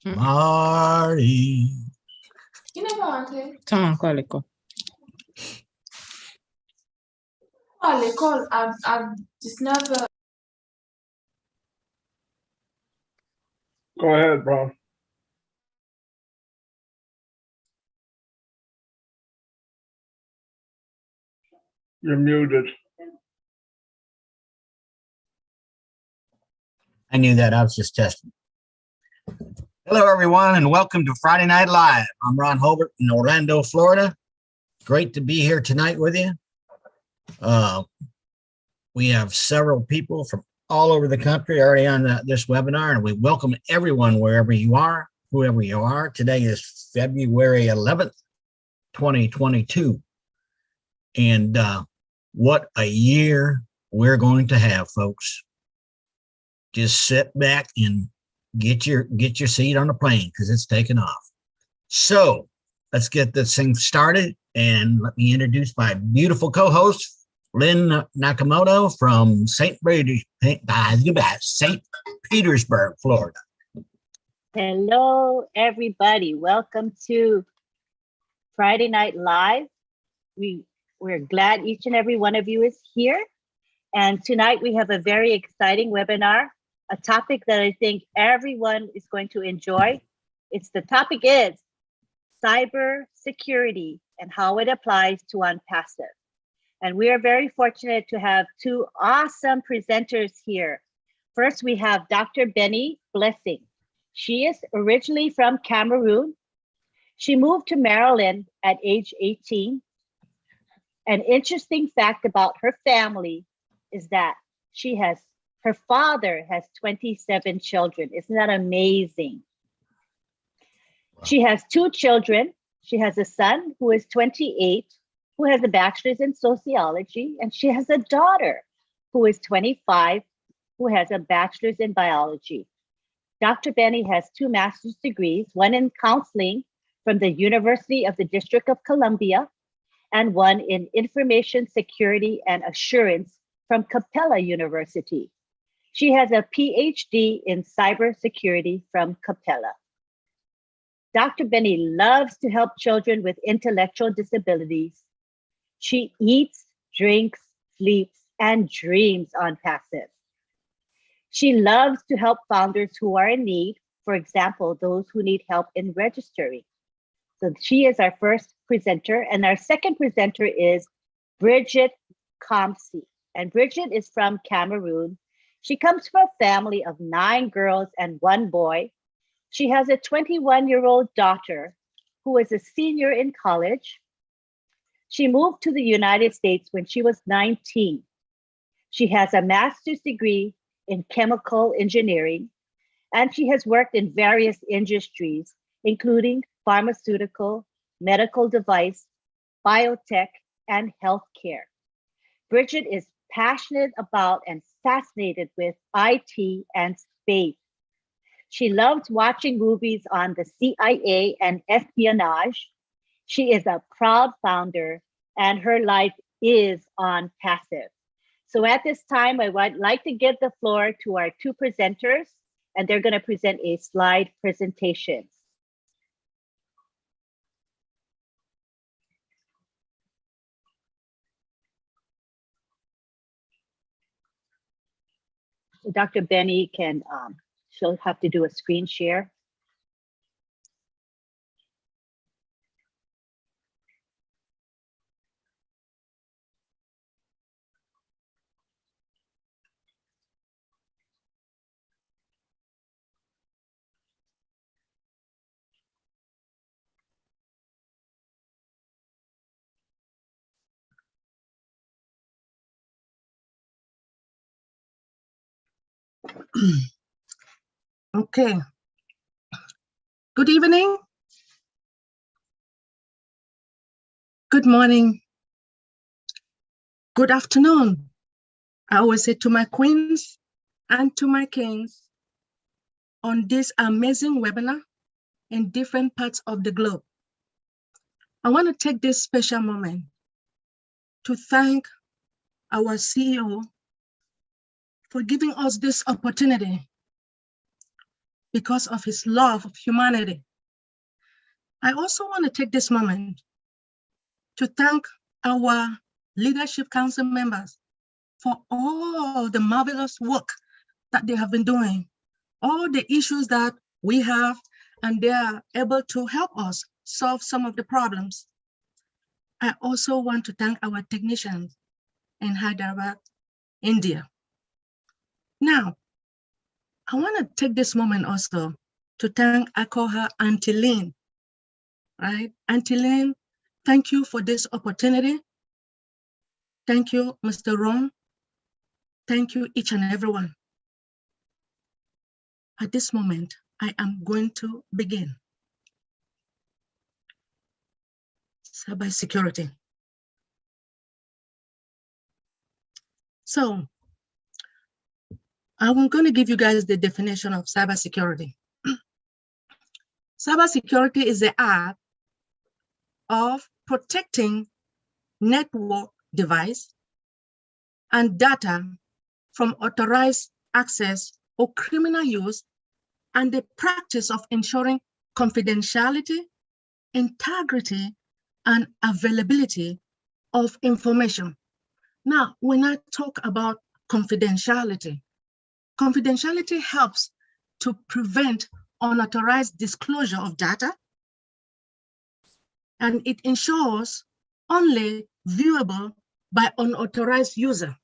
Marty. Come on, call it. Call. I've just never. Go ahead, bro. You're muted. I knew that. I was just testing. Hello, everyone, and welcome to Friday Night Live. I'm Ron Hulbert in Orlando, Florida. Great to be here tonight with you. We have several people from all over the country already on this webinar, and we welcome everyone wherever you are, whoever you are. Today is February 11th, 2022. And what a year we're going to have, folks. Just sit back and get your seat on the plane because it's taking off. So let's get this thing started, and let me introduce my beautiful co-host, Lynn Nakamo from St. Petersburg, Florida. Hello, everybody. Welcome to Friday Night Live. We're glad each and every one of you is here. And tonight we have a very exciting webinar, a topic that I think everyone is going to enjoy. The topic is cybersecurity and how it applies to OnPassive. And we are very fortunate to have two awesome presenters here. First, we have Dr. Benny Blessing. She is originally from Cameroon. She moved to Maryland at age 18. An interesting fact about her family is that her father has 27 children. Isn't that amazing? Wow. She has two children. She has a son who is 28, who has a bachelor's in sociology, and she has a daughter who is 25, who has a bachelor's in biology. Dr. Benny has two master's degrees, one in counseling from the University of the District of Columbia, and one in information security and assurance from Capella University. She has a PhD in cybersecurity from Capella. Dr. Benny loves to help children with intellectual disabilities. She eats, drinks, sleeps, and dreams OnPassive. She loves to help founders who are in need, for example, those who need help in registering. So she is our first presenter, and our second presenter is Bridget Comsey. And Bridget is from Cameroon. She comes from a family of 9 girls and 1 boy. She has a 21-year-old daughter who is a senior in college. She moved to the United States when she was 19. She has a master's degree in chemical engineering, and she has worked in various industries, including pharmaceutical, medical device, biotech, and healthcare. Bridget is passionate about and fascinated with IT and space. She loves watching movies on the CIA and espionage. She is a proud founder, and her life is OnPassive. So at this time, I would like to give the floor to our two presenters, and they're going to present a slide presentation. So Dr. Benny she'll have to do a screen share. Okay. Good evening. Good morning. Good afternoon. I always say to my queens and to my kings on this amazing webinar in different parts of the globe. I want to take this special moment to thank our CEO for giving us this opportunity because of his love of humanity. I also want to take this moment to thank our Leadership Council members for all the marvelous work that they have been doing, all the issues that we have, and they are able to help us solve some of the problems. I also want to thank our technicians in Hyderabad, India. Now, I want to take this moment also to thank Akoha Auntie Lynn, right? Auntie Lynn, thank you for this opportunity. Thank you, Mr. Ron. Thank you, each and everyone. At this moment, I am going to begin. Cybersecurity. So, I'm going to give you guys the definition of cybersecurity. Cybersecurity is the art of protecting network device and data from authorized access or criminal use, and the practice of ensuring confidentiality, integrity, and availability of information. Now, when I talk about confidentiality, confidentiality helps to prevent unauthorized disclosure of data, and it ensures only viewable by unauthorized user.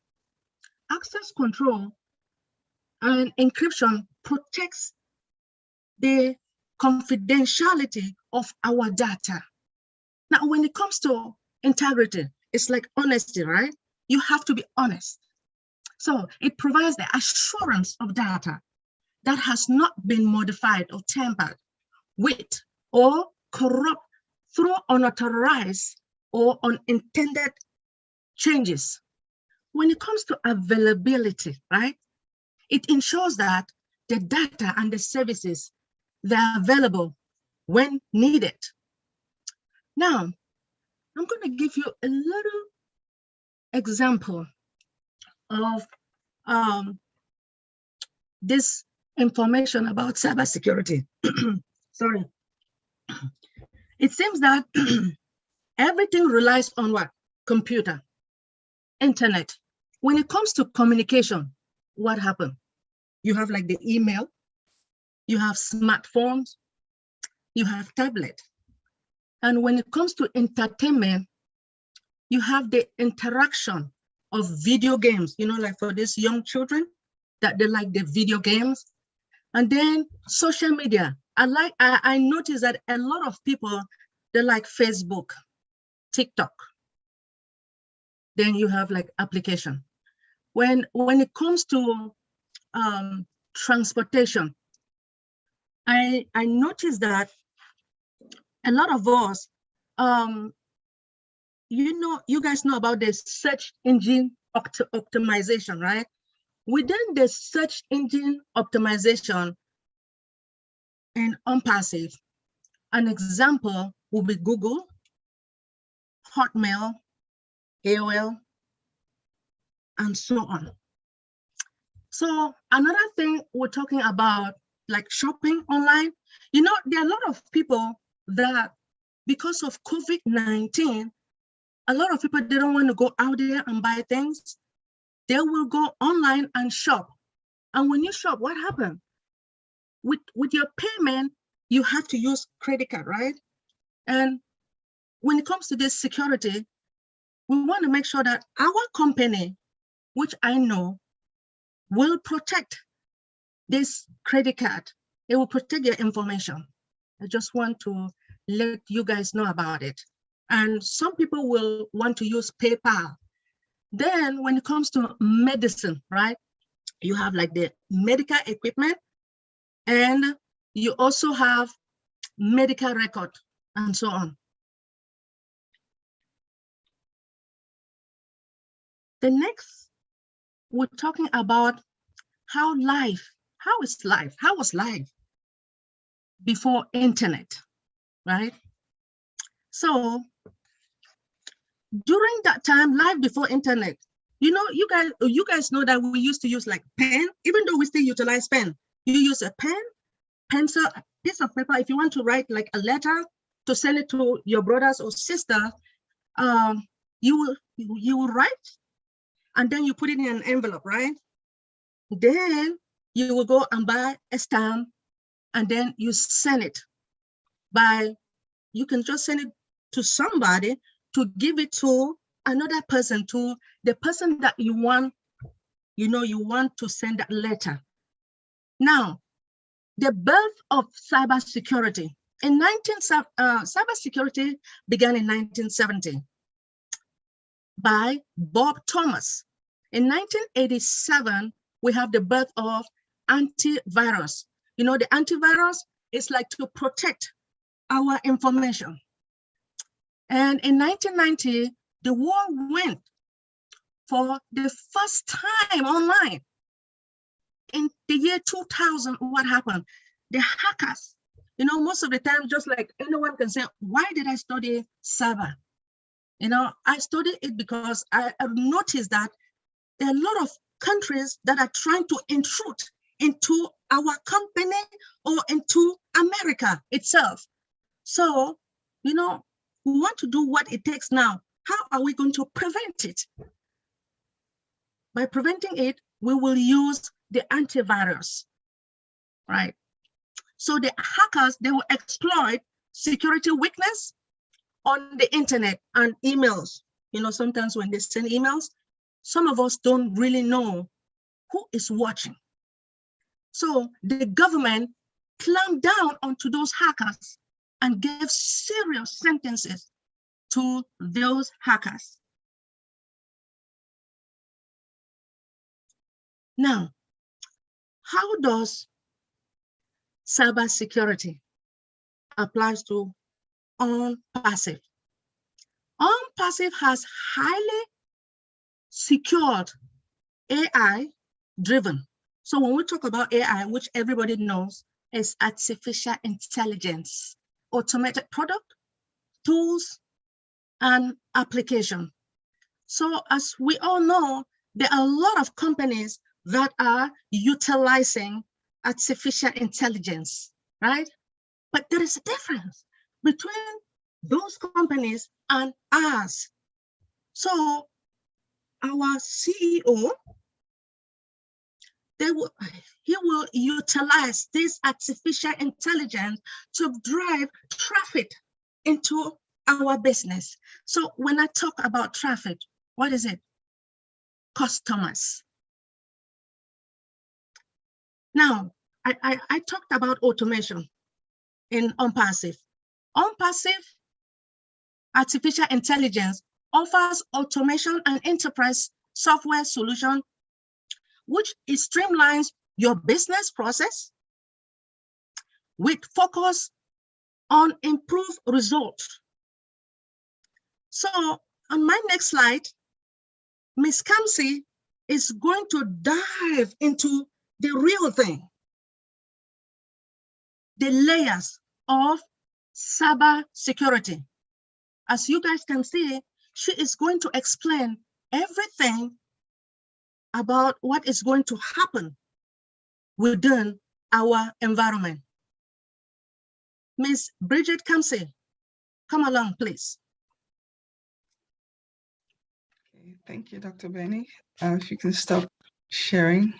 Access control and encryption protects the confidentiality of our data. Now, when it comes to integrity, it's like honesty, right? You have to be honest. So it provides the assurance of data that has not been modified or tampered with or corrupt through unauthorized or unintended changes. When it comes to availability, right? It ensures that the data and the services, they're available when needed. Now, I'm going to give you a little example of this information about cybersecurity. Sorry. It seems that everything relies on what? Computer, internet. When it comes to communication, what happened? You have like the email, you have smartphones, you have tablet. And when it comes to entertainment, you have the interaction of video games, you know, like for these young children that they like the video games. And then social media. I noticed that a lot of people, they like Facebook, TikTok. Then you have like application. When it comes to transportation, I noticed that a lot of us, you guys know about the search engine optimization, right? Within the search engine optimization and OnPassive, an example will be Google, Hotmail, AOL, and so on. So another thing we're talking about, like shopping online, you know, there are a lot of people that because of COVID-19, a lot of people, they don't want to go out there and buy things. They will go online and shop. And when you shop, what happens? With your payment, you have to use credit card, right? And when it comes to this security, we want to make sure that our company, which I know, will protect this credit card. It will protect your information. I just want to let you guys know about it. And some people will want to use PayPal. Then when it comes to medicine, right? You have like the medical equipment, and you also have medical record and so on. The next, we're talking about how was life before internet, right? So during that time, life before internet, you know, you guys know that we used to use like pen, even though we still utilize pen. You use a pen pencil, piece of paper. If you want to write like a letter to send it to your brothers or sister, you will write, and then you put it in an envelope, right? Then you will go and buy a stamp, and then you send it by, you can just send it to somebody to give it to another person, to the person that you want, you want to send that letter. Now, the birth of cybersecurity. Cybersecurity began in 1970 by Bob Thomas. In 1987, we have the birth of antivirus. The antivirus is like to protect our information. And in 1990, the world went for the first time online. In the year 2000, what happened? The hackers, most of the time, just like anyone can say, why did I study cyber? I studied it because I noticed that there are a lot of countries that are trying to intrude into our company or into America itself. So, we want to do what it takes now. How are we going to prevent it? By preventing it, we will use the antivirus, right? So the hackers, they will exploit security weakness on the internet and emails. Sometimes when they send emails, some of us don't really know who is watching. So the government clamped down onto those hackers and gave serious sentences to those hackers. Now, how does cybersecurity applies to OnPassive? OnPassive has highly secured AI driven. So when we talk about AI, which everybody knows is artificial intelligence, automated product, tools, and application. So as we all know, there are a lot of companies that are utilizing artificial intelligence, right? But there is a difference between those companies and us. So our CEO, he will utilize this artificial intelligence to drive traffic into our business. So when I talk about traffic, what is it? Customers. Now, I talked about automation in OnPassive. OnPassive artificial intelligence offers automation and enterprise software solution, which streamlines your business process with focus on improved results. So on my next slide, Ms. Kamsi is going to dive into the real thing, the layers of cybersecurity. As you guys can see, she is going to explain everything about what is going to happen within our environment. Ms. Bridget Kamsi, come along, please. Okay, thank you, Dr. Benny. If you can stop sharing.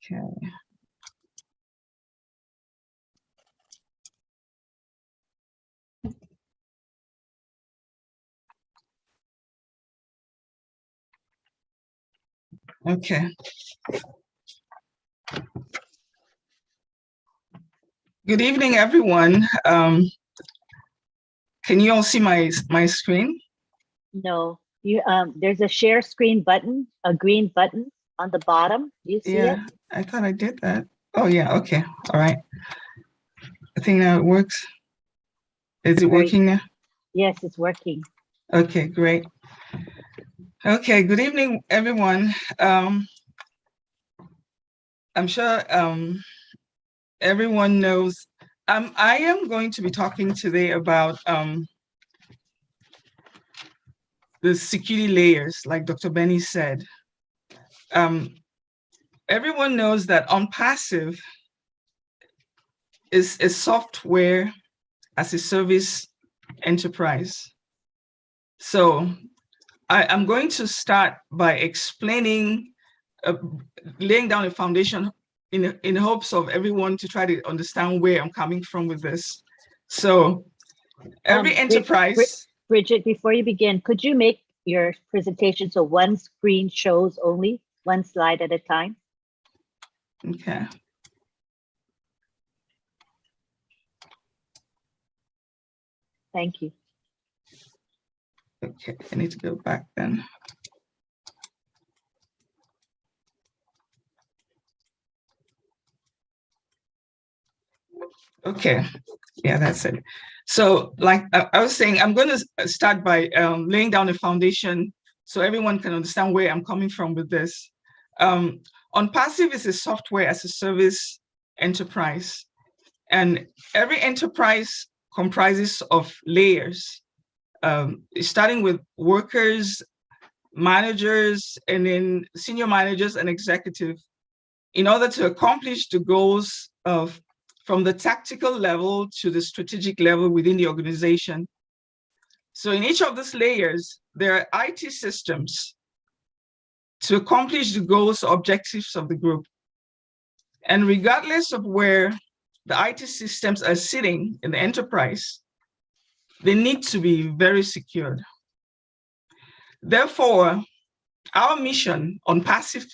Okay. Okay. Good evening, everyone. Can you all see my screen? No, there's a share screen button, a green button on the bottom. Do you see it? Yeah, I thought I did that. Oh yeah, okay, all right. I think now it works. Is it working now? Yes, it's working. Okay, great. Okay, good evening, everyone. I'm sure everyone knows, I am going to be talking today about the security layers, like Dr. Benny said. Everyone knows that OnPassive is a software as a service enterprise. So I'm going to start by explaining, laying down a foundation in hopes of everyone to try to understand where I'm coming from with this. So every enterprise. Bridget, before you begin, could you make your presentation so one screen shows only, one slide at a time? Okay. Thank you. Okay, I need to go back then. Okay, yeah, that's it. So like I was saying, I'm going to start by laying down a foundation so everyone can understand where I'm coming from with this. OnPassive is a software as a service enterprise, and every enterprise comprises of layers, starting with workers, managers, and then senior managers and executive, in order to accomplish the goals of from the tactical level to the strategic level within the organization. So in each of these layers, there are IT systems to accomplish the goals or objectives of the group. And regardless of where the IT systems are sitting in the enterprise, they need to be very secured. Therefore, our mission OnPassive,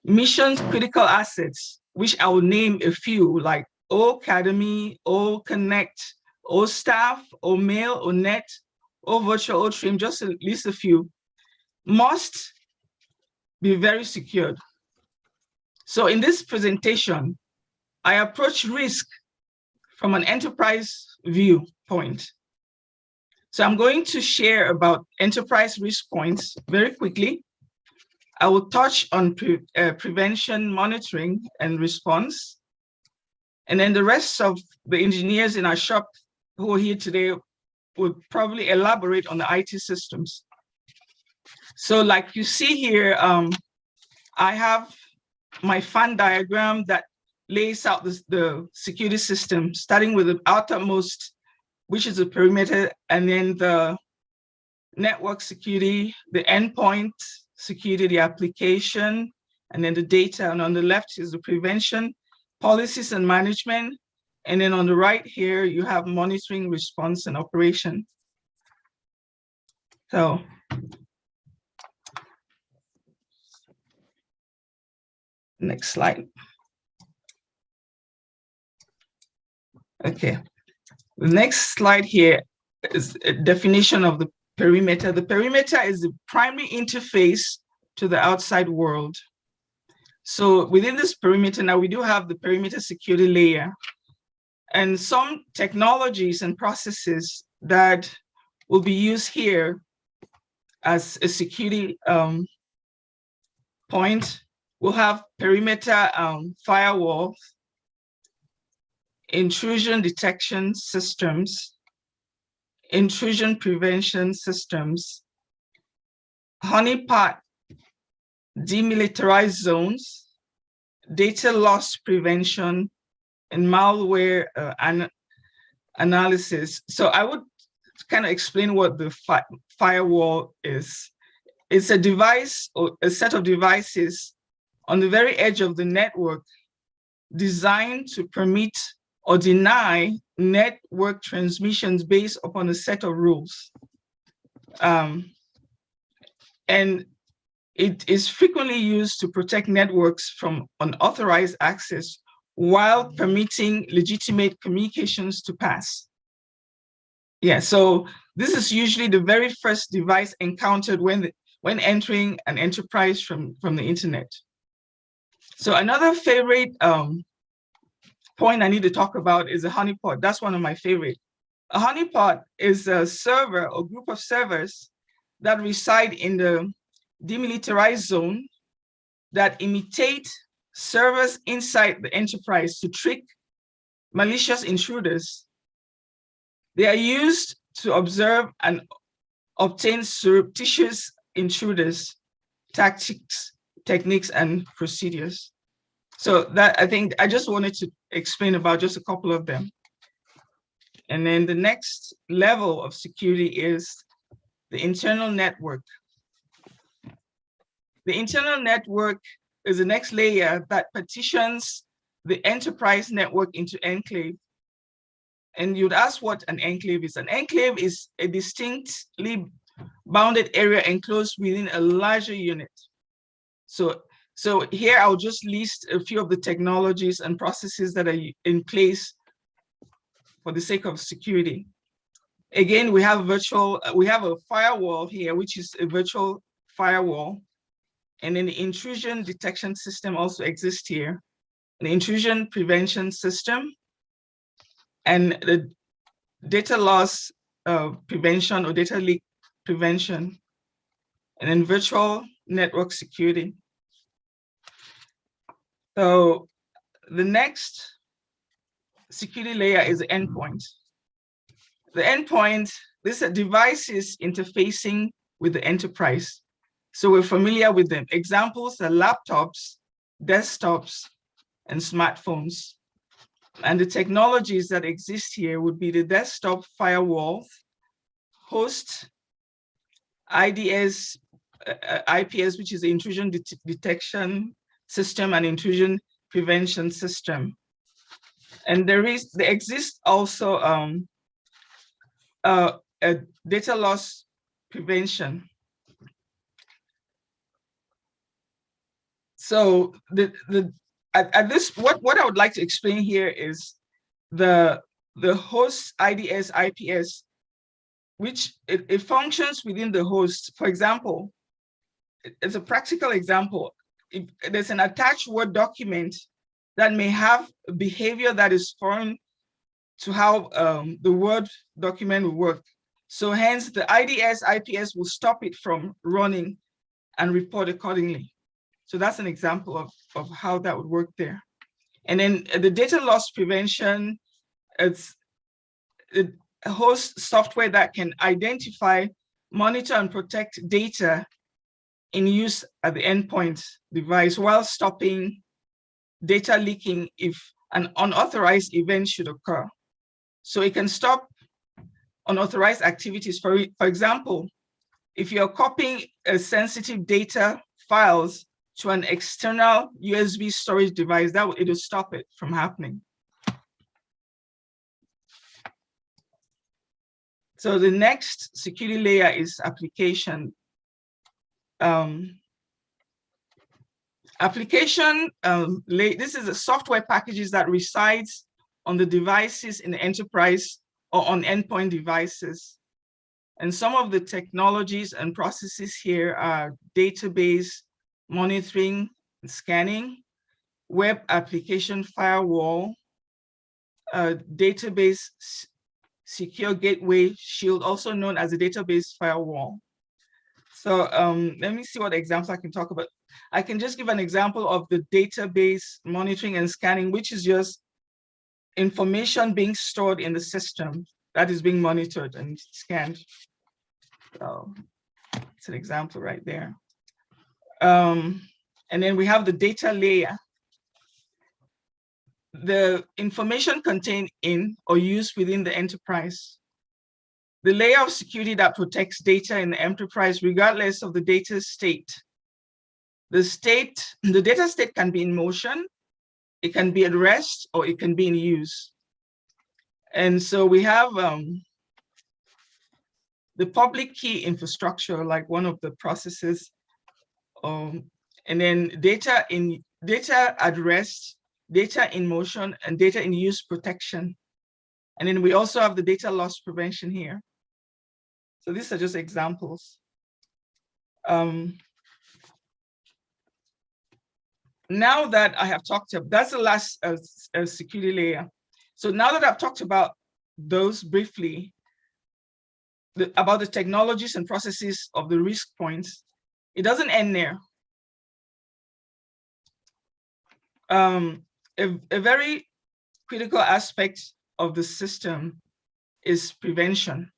mission critical assets, which I will name a few, like O Academy, O Connect, O Staff, O Mail, O Net, O Virtual, O Trim, just to list a few, must be very secured. So in this presentation, I approach risk from an enterprise viewpoint. So I'm going to share about enterprise risk points very quickly. I will touch on prevention, monitoring, and response. And then the rest of the engineers in our shop who are here today will probably elaborate on the IT systems. So like you see here, I have my fan diagram that lays out the security system, starting with the outermost, which is the perimeter, and then the network security, the endpoint security, the application, and then the data. And on the left is the prevention, policies and management. And then on the right here, you have monitoring, response, and operation. So next slide. Okay, the next slide here is a definition of the perimeter. The perimeter is the primary interface to the outside world. So within this perimeter, now we do have the perimeter security layer, and some technologies and processes that will be used here as a security point. We'll have perimeter firewall, intrusion detection systems, intrusion prevention systems, Honeypot demilitarized zones, data loss prevention, and malware analysis. So I would kind of explain what the firewall is. It's a device or a set of devices on the very edge of the network designed to permit or deny network transmissions based upon a set of rules. And it is frequently used to protect networks from unauthorized access while permitting legitimate communications to pass. Yeah, so this is usually the very first device encountered when entering an enterprise from the internet. So another favorite point I need to talk about is a honeypot. That's one of my favorite. A honeypot is a server or group of servers that reside in the demilitarized zone that imitate servers inside the enterprise to trick malicious intruders. They are used to observe and obtain surreptitious intruders, tactics, techniques, and procedures. So that, I think I just wanted to explain about just a couple of them. And then the next level of security is the internal network. The internal network is the next layer that partitions the enterprise network into enclave. And you'd ask what an enclave is. An enclave is a distinctly bounded area enclosed within a larger unit. So here I'll just list a few of the technologies and processes that are in place for the sake of security. Again, we have a firewall here, which is a virtual firewall. And then the intrusion detection system also exists here. An intrusion prevention system and the data loss prevention or data leak prevention, and then virtual network security. So the next security layer is the endpoint. The endpoint, these are devices interfacing with the enterprise. So we're familiar with them. Examples are laptops, desktops, and smartphones. And the technologies that exist here would be the desktop firewall, host, IDS, IPS, which is the intrusion detection system and intrusion prevention system. And there exists also a data loss prevention. So what I would like to explain here is the host IDS IPS, which it functions within the host. For example, it's a practical example. If there's an attached Word document that may have a behavior that is foreign to how the Word document will work. So hence the IDS IPS will stop it from running and report accordingly. So that's an example of how that would work there. And then the data loss prevention, it's a host software that can identify, monitor, and protect data in use at the endpoint device while stopping data leaking if an unauthorized event should occur. So it can stop unauthorized activities. For example, if you're copying sensitive data files to an external USB storage device, it will stop it from happening. So the next security layer is application. This is a software packages that resides on the devices in the enterprise or on endpoint devices. And some of the technologies and processes here are database monitoring and scanning, web application firewall, database secure gateway shield, also known as a database firewall. So let me see what examples I can talk about. I can just give an example of the database monitoring and scanning, which is just information being stored in the system that is being monitored and scanned. So it's an example right there. And then we have the data layer. The information contained in or used within the enterprise. The layer of security that protects data in the enterprise regardless of the data state. The data state can be in motion, it can be at rest, or it can be in use. And so we have the public key infrastructure, like one of the processes, and then data at rest, data in motion, and data in use protection. And then we also have the data loss prevention here. So these are just examples. Now that I have talked about, that's the last security layer. So now that I've talked about those briefly, about the technologies and processes of the risk points, it doesn't end there. A very critical aspect of the system is prevention.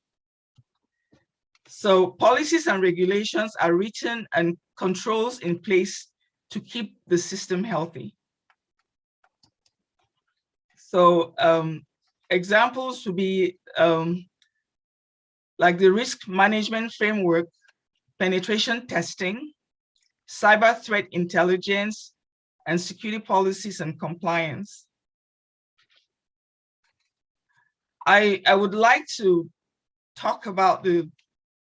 So policies and regulations are written and controls in place to keep the system healthy. So examples would be like the risk management framework, penetration testing, cyber threat intelligence, and security policies and compliance. I would like to talk about the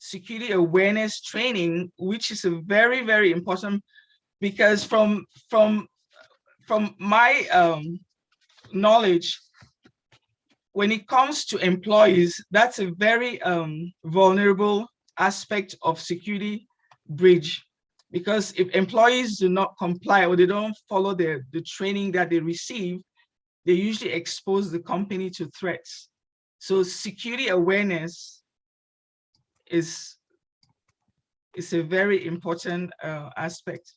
security awareness training, which is a very, very important, because from my knowledge, when it comes to employees, that's a very vulnerable aspect of security breach, because if employees do not comply or they don't follow the training that they receive, they usually expose the company to threats. So security awareness is a very important aspect.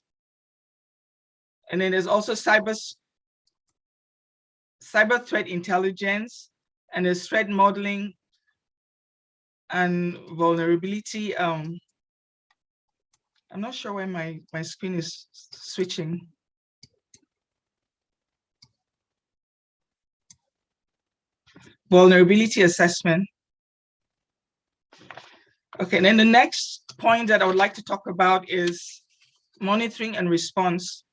And then there's also cyber threat intelligence, and there's threat modeling and vulnerability. I'm not sure why my screen is switching. Vulnerability assessment. Okay, and then the next point that I would like to talk about is monitoring and response.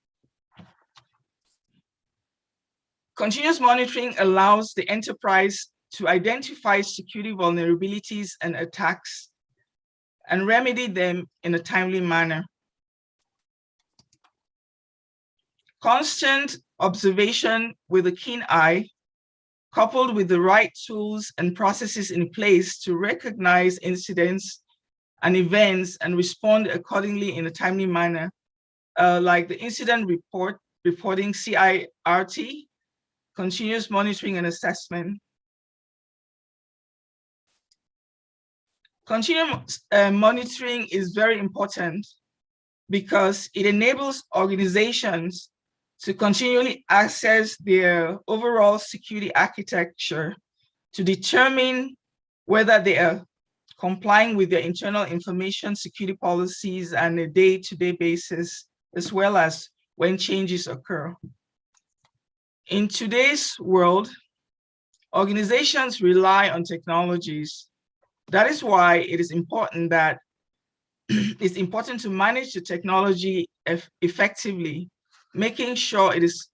Continuous monitoring allows the enterprise to identify security vulnerabilities and attacks and remedy them in a timely manner. Constant observation with a keen eye, coupled with the right tools and processes in place to recognize incidents and events and respond accordingly in a timely manner, like the incident reporting, CIRT, continuous monitoring and assessment. Continuous monitoring is very important because it enables organizations to continually assess their overall security architecture to determine whether they are complying with their internal information security policies on a day-to-day basis, as well as when changes occur. In today's world, organizations rely on technologies. That is why it is important that it's important to manage the technology effectively, making sure it is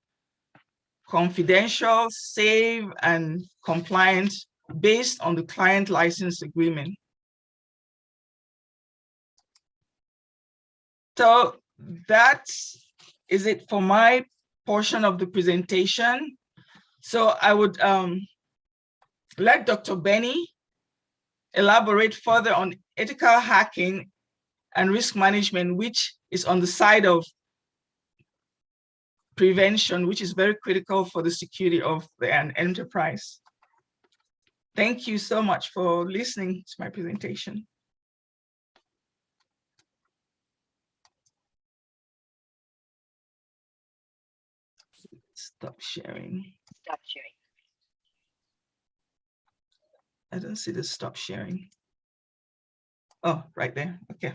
confidential, safe, and compliant based on the client license agreement. So that is it for my portion of the presentation. So I would let Dr. Benny elaborate further on ethical hacking and risk management, which is on the side of prevention, which is very critical for the security of an enterprise. Thank you so much for listening to my presentation. Stop sharing. Stop sharing. I don't see the stop sharing. Oh, right there. Okay.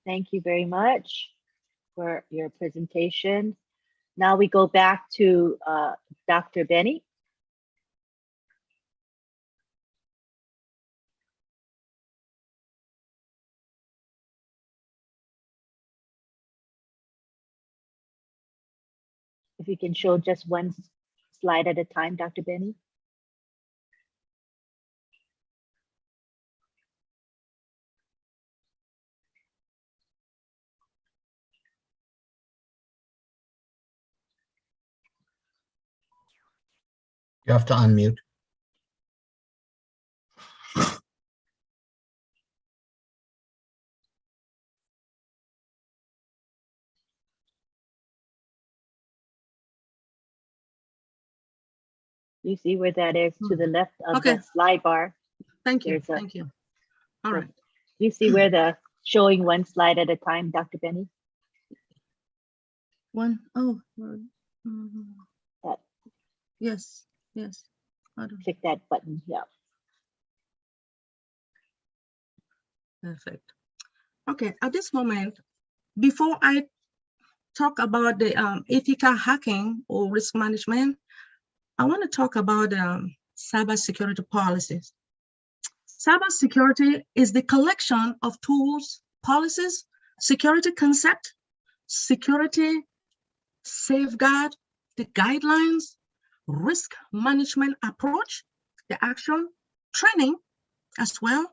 Thank you very much for your presentation. Now we go back to Dr. Benny. If you can show just one slide at a time, Dr. Benny. You have to unmute. You see where that is to the left of Okay. the slide bar. Thank you. There's a- Thank you. All right. You see where the showing one slide at a time, Dr. Benny? One. Oh. That Yes, yes. Hold on. Click that button. Yeah. Perfect. Okay, at this moment, before I talk about the ethical hacking or risk management, I want to talk about cybersecurity policies. Cybersecurity is the collection of tools, policies, security concept, security safeguard, the guidelines, risk management approach, the action, training as well,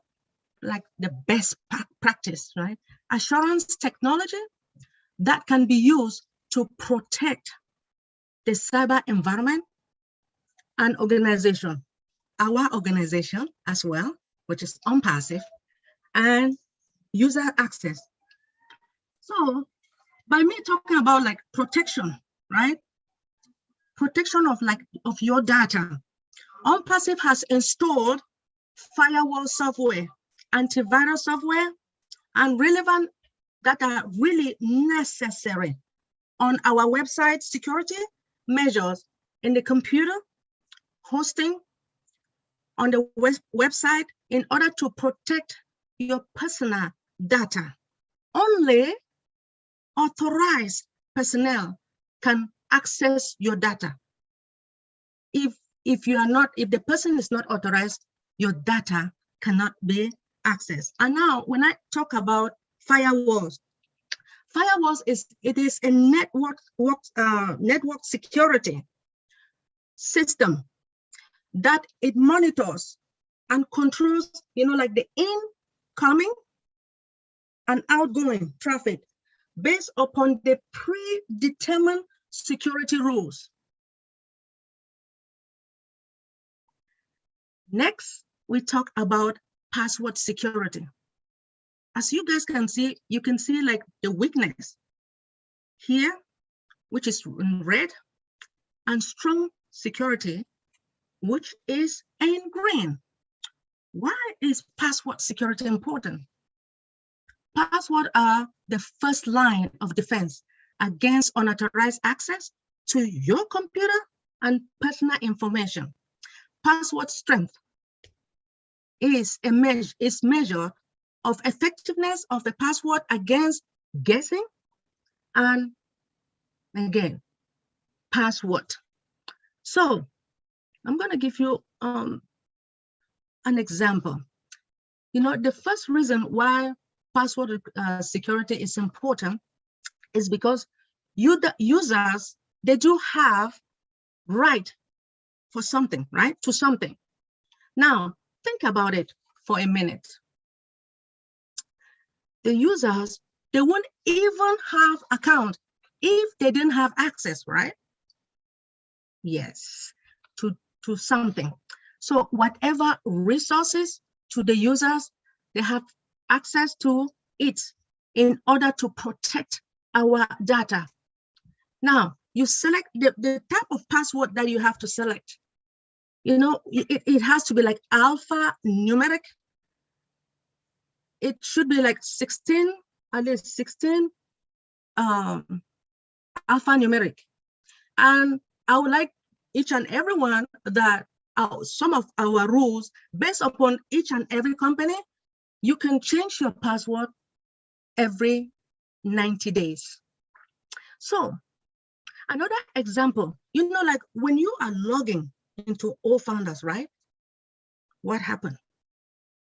like the best practice, right? Assurance technology that can be used to protect the cyber environment and organization, our organization as well, which is OnPassive, and user access. So by me talking about like protection, right? Protection of your data. OnPassive has installed firewall software, antivirus software, and relevant that are really necessary on our website security measures in the computer, hosting on the website in order to protect your personal data. Only authorized personnel can access your data. If the person is not authorized, your data cannot be accessed. And now when I talk about firewalls is a network security system that it monitors and controls, like the incoming and outgoing traffic based upon the predetermined security rules. Next, we talk about password security. As you guys can see, you can see like the weakness here, which is in red, and strong security, which is in green. Why is password security important? Passwords are the first line of defense against unauthorized access to your computer and personal information. Password strength is measure of effectiveness of a password against guessing and, again, password. So I'm going to give you an example. The first reason why password security is important is because the users, they do have right for something, right? To something. Now, think about it for a minute. The users, they won't even have account if they didn't have access, right? Yes, to something. So whatever resources to the users, they have access to it in order to protect our data. Now, you select the type of password that you have to select. It has to be like alphanumeric. It should be like 16, at least 16 alphanumeric. And I would like each and every one that some of our rules based upon each and every company, you can change your password every 90 days. So another example, like when you are logging into OFounders, right? What happened?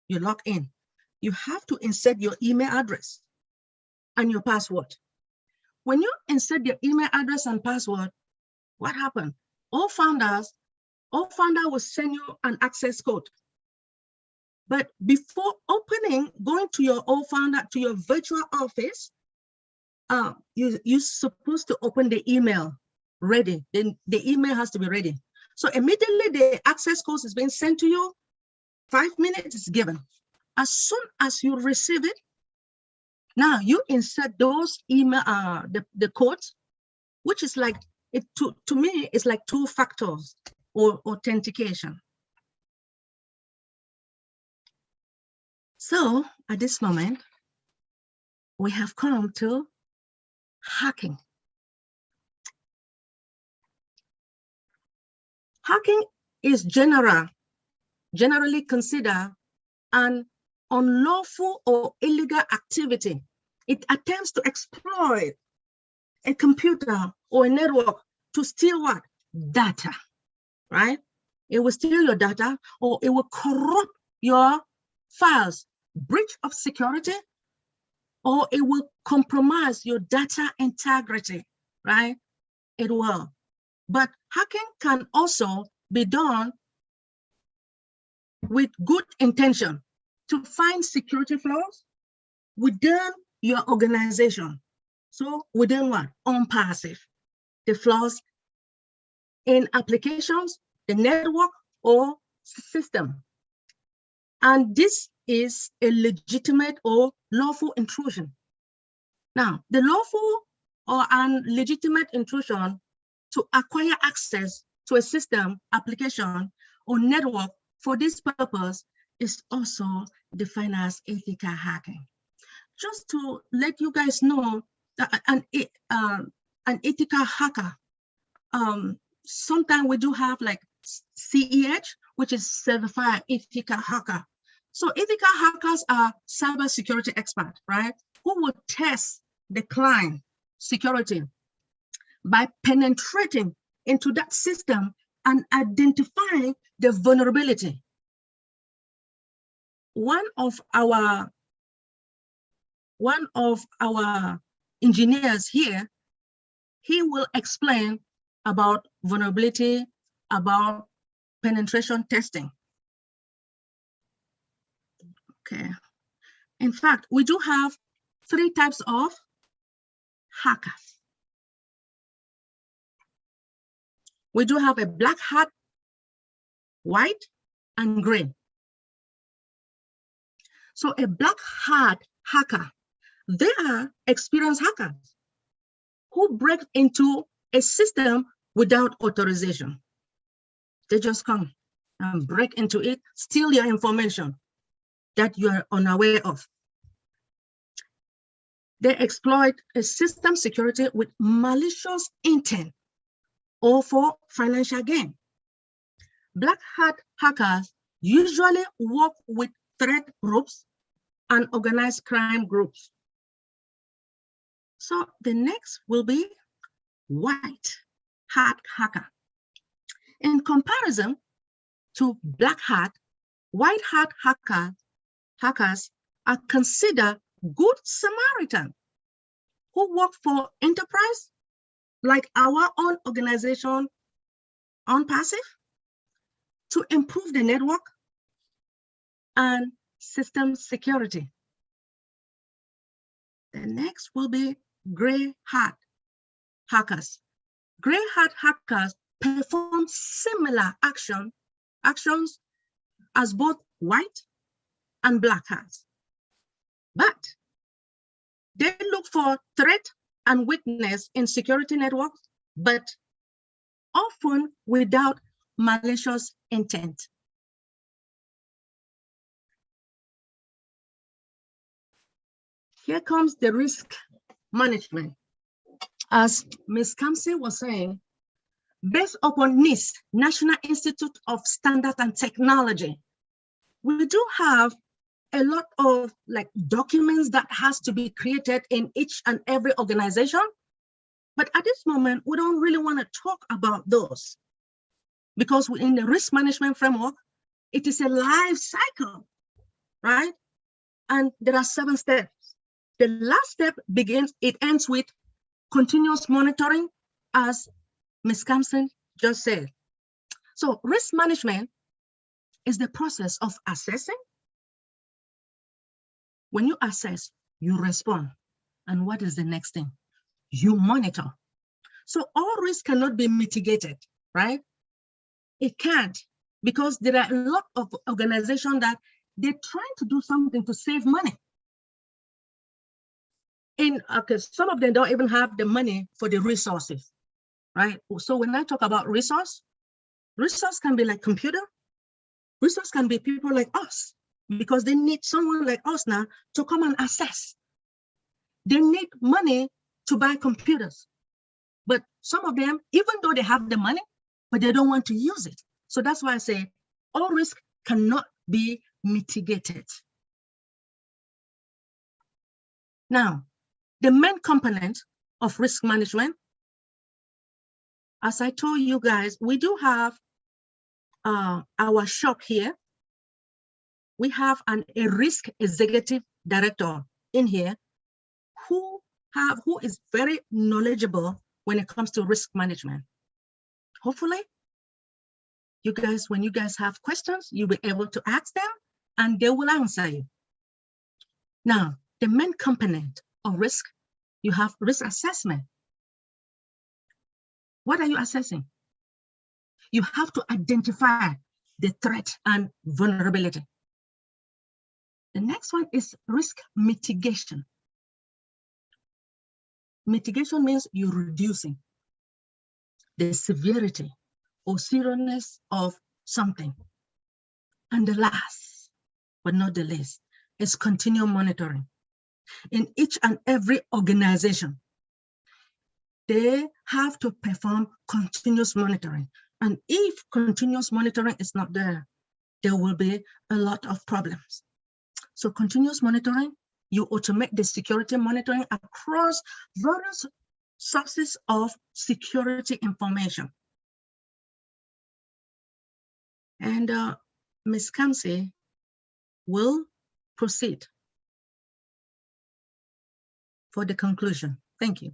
You log in. You have to insert your email address and your password. When you insert your email address and password, what happened? OFounder will send you an access code. But before going to your OFounder, to your virtual office, you're supposed to open the email ready. Then the email has to be ready. So immediately the access code is being sent to you, 5 minutes is given. As soon as you receive it, now you insert those email, the codes, which is like, to me, it's like 2 factors or authentication. So at this moment, we have come to hacking. Hacking is generally considered an unlawful or illegal activity. It attempts to exploit a computer or a network to steal what? Data, right? It will steal your data, or it will corrupt your files, breach of security, or it will compromise your data integrity, right? It will. But hacking can also be done with good intention to find security flaws within your organization. So within what? OnPassive, the flaws in applications, the network, or system. And this is a legitimate or lawful intrusion. Now, the lawful or legitimate intrusion to acquire access to a system, application, or network for this purpose is also defined as ethical hacking. Just to let you guys know that an ethical hacker, sometimes we do have like CEH, which is Certified Ethical Hacker. So ethical hackers are cybersecurity experts, right? Who will test the client security by penetrating into that system and identifying the vulnerability. One of our engineers here, he will explain about vulnerability, about penetration testing. Okay. In fact, we do have 3 types of hackers. We do have a black hat, white, and gray. So a black hat hacker, they are experienced hackers who break into a system without authorization. They just come and break into it, steal your information that you are unaware of. They exploit a system security with malicious intent or for financial gain. Black hat hackers usually work with threat groups and organized crime groups. So the next will be white hat hacker. In comparison to black hat, white hat hackers are considered good Samaritan who work for enterprise like our own organization, OnPassive, to improve the network and system security. The next will be gray hat hackers. Gray hat hackers perform similar actions as both white and black hats, but they look for threat and weakness in security networks, but often without malicious intent. Here comes the risk management. As Ms. Kamsi was saying, based upon NIST, National Institute of Standards and Technology, we do have a lot of like documents that has to be created in each and every organization. But at this moment, we don't really want to talk about those because in the risk management framework, it is a life cycle, right? And there are 7 steps. The last step it ends with continuous monitoring, as Ms. Campson just said. So risk management is the process of assessing. When you assess, you respond. And what is the next thing? You monitor. So all risk cannot be mitigated, right? It can't, because there are a lot of organizations that they're trying to do something to save money. Some of them don't even have the money for the resources, right? So when I talk about resource can be like computer, resource can be people like us, because they need someone like us now to come and assess. They need money to buy computers. But some of them, even though they have the money, but they don't want to use it. So that's why I say all risk cannot be mitigated. Now, the main component of risk management, as I told you guys, we do have our shop here. We have a risk executive director in here who is very knowledgeable when it comes to risk management. Hopefully, you guys, when you guys have questions, you'll be able to ask them and they will answer you. Now, the main component of risk, you have risk assessment. What are you assessing? You have to identify the threat and vulnerability. The next one is risk mitigation. Mitigation means you're reducing the severity or seriousness of something. And the last, but not the least, is continual monitoring. In each and every organization, they have to perform continuous monitoring. And if continuous monitoring is not there, there will be a lot of problems. So continuous monitoring, you automate the security monitoring across various sources of security information. And Ms. Kamsi will proceed for the conclusion. Thank you.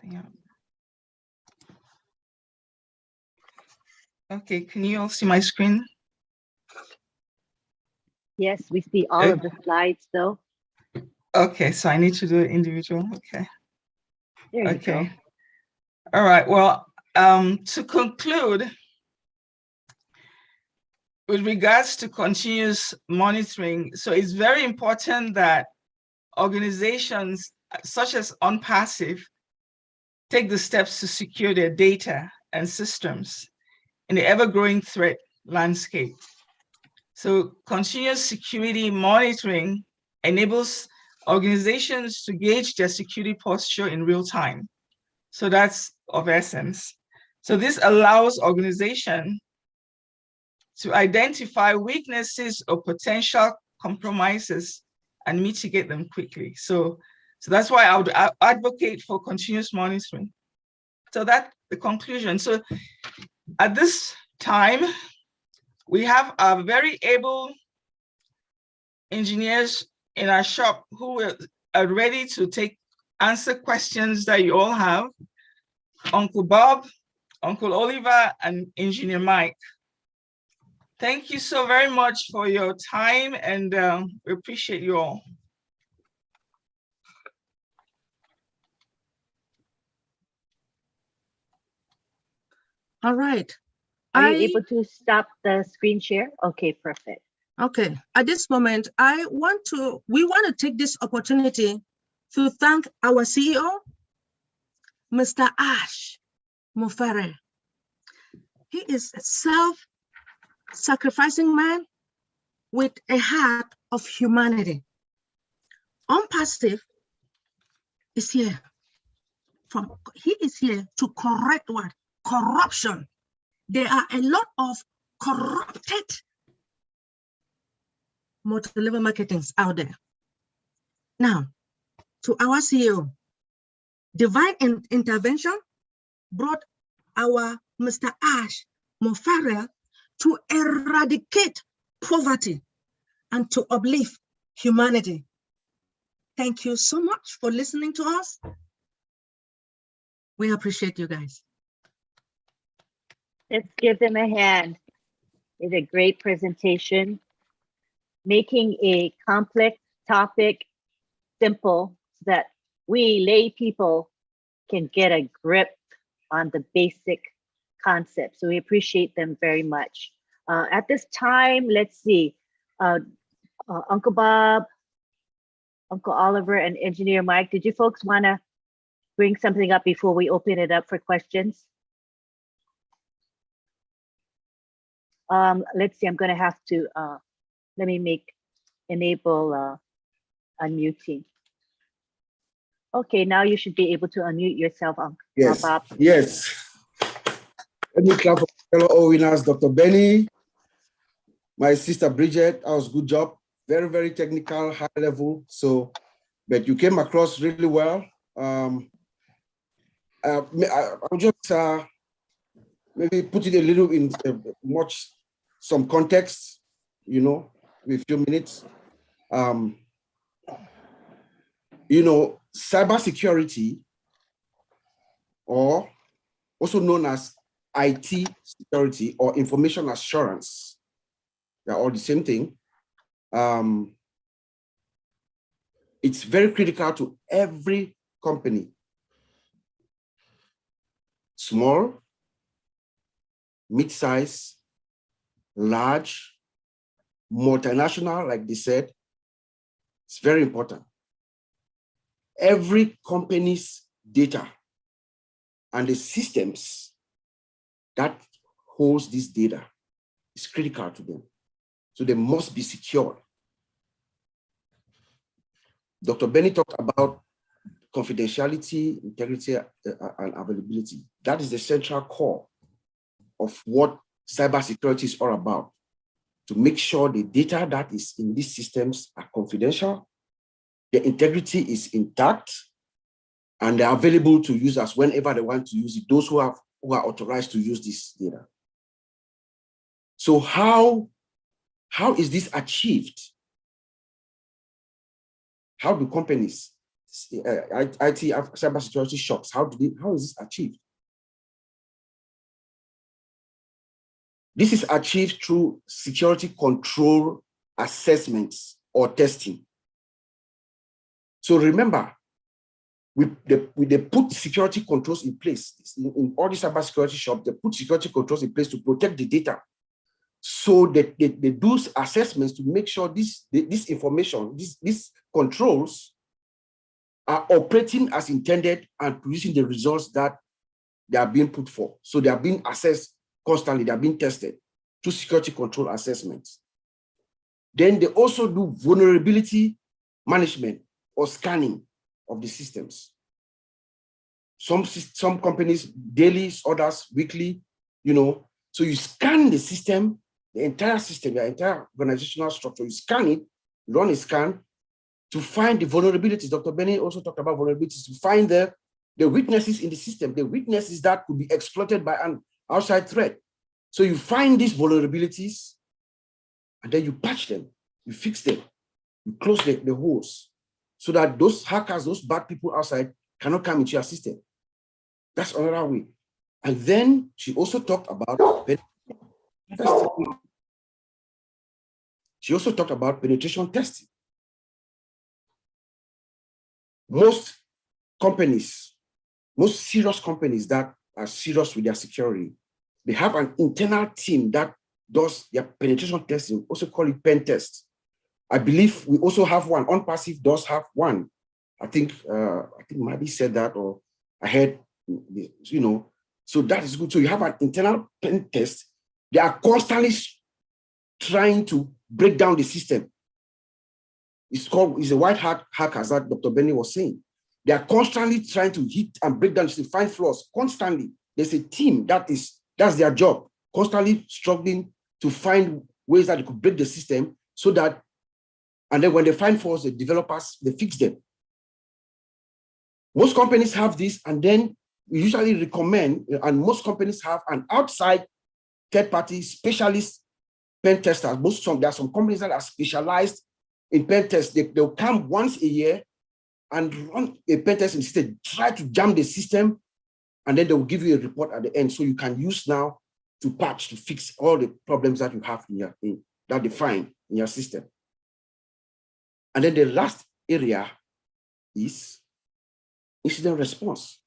Yeah. Okay, can you all see my screen? Yes, we see all of the slides though. Okay, so I need to do it individual. Okay. There you Okay. go. All right. Well, to conclude, with regards to continuous monitoring, so it's very important that organizations such as OnPassive take the steps to secure their data and systems in the ever-growing threat landscape. So continuous security monitoring enables organizations to gauge their security posture in real time. So that's of essence. So this allows organizations to identify weaknesses or potential compromises and mitigate them quickly. So that's why I would advocate for continuous monitoring. So that's the conclusion. So at this time, we have our very able engineers in our shop who are ready to answer questions that you all have. Uncle Bob, Uncle Oliver, and Engineer Mike. Thank you so very much for your time, and we appreciate you all. All right. Are you able to stop the screen share? Okay, perfect. Okay, at this moment, we want to take this opportunity to thank our CEO, Mr. Ash Mufere. He is a self-sacrificing man with a heart of humanity. OnPassive is here. He is here to correct what? Corruption. There are a lot of corrupted multi-level marketings out there. Now, to our CEO, divine intervention brought our Mr. Ash Mufere to eradicate poverty and to uplift humanity. Thank you so much for listening to us. We appreciate you guys. Let's give them a hand. It's a great presentation, making a complex topic simple so that we lay people can get a grip on the basic concept. So we appreciate them very much. At this time, let's see, Uncle Bob, Uncle Oliver and Engineer Mike, did you folks want to bring something up before we open it up for questions? Let's see, I'm going to have to, let me enable unmuting. Okay, now you should be able to unmute yourself, Yes, Bob. yes. Let me clap for fellow all winners, Dr. Benny, my sister Bridget. That was a good job. Very, very technical, high level. So, but you came across really well. I'll just maybe put it a little in some context, you know, with a few minutes. You know, cybersecurity, or also known as IT security or information assurance, they're all the same thing. It's very critical to every company, small, mid-size, large, multinational, like they said. It's very important. Every company's data and the systems that holds this data is critical to them. So they must be secured. Dr. Benny talked about confidentiality, integrity, and availability. That is the central core of what cybersecurity is all about, to make sure the data that is in these systems are confidential, the integrity is intact, and they're available to users whenever they want to use it, those who are authorized to use this data. So how is this achieved? How do companies, IT cybersecurity shops, how is this achieved? This is achieved through security control assessments or testing. So remember, they put security controls in place. In all the cybersecurity shops, they put security controls in place to protect the data. So that they do assessments to make sure this information, these controls are operating as intended and producing the results that they are being put for. So they are being assessed constantly, they are being tested through security control assessments. Then they also do vulnerability management or scanning of the systems. Some companies daily, others weekly, you know. So you scan the system, the entire system, the entire organizational structure, you scan it, run a scan to find the vulnerabilities. Dr. Benny also talked about vulnerabilities, to find the weaknesses in the system, the weaknesses that could be exploited by an outside threat. So you find these vulnerabilities and then you patch them, you fix them, you close the holes so that those hackers, those bad people outside cannot come into your system. That's another way. And then she also talked about testing. She also talked about penetration testing. Most companies, most serious companies that are serious with their security, they have an internal team that does their penetration testing, also call it pen test. I believe we also have one. OnPassive does have one. I think Maddie said that, or I heard, you know, so that is good. So you have an internal pen test. They are constantly trying to break down the system. It's a white hat hackers that Dr. Benny was saying. They are constantly trying to hit and break down, to find flaws constantly. There's a team that's their job, constantly struggling to find ways that they could break the system so that, and then when they find flaws, the developers, they fix them. Most companies have this, and then we usually recommend, and most companies have an outside third-party specialist pen testers. There are some companies that are specialized in pen tests. They'll come once a year and run a pen test instead, try to jam the system, and then they will give you a report at the end, so you can use now to patch, to fix all the problems that you have that they find in your system. And then the last area is incident response.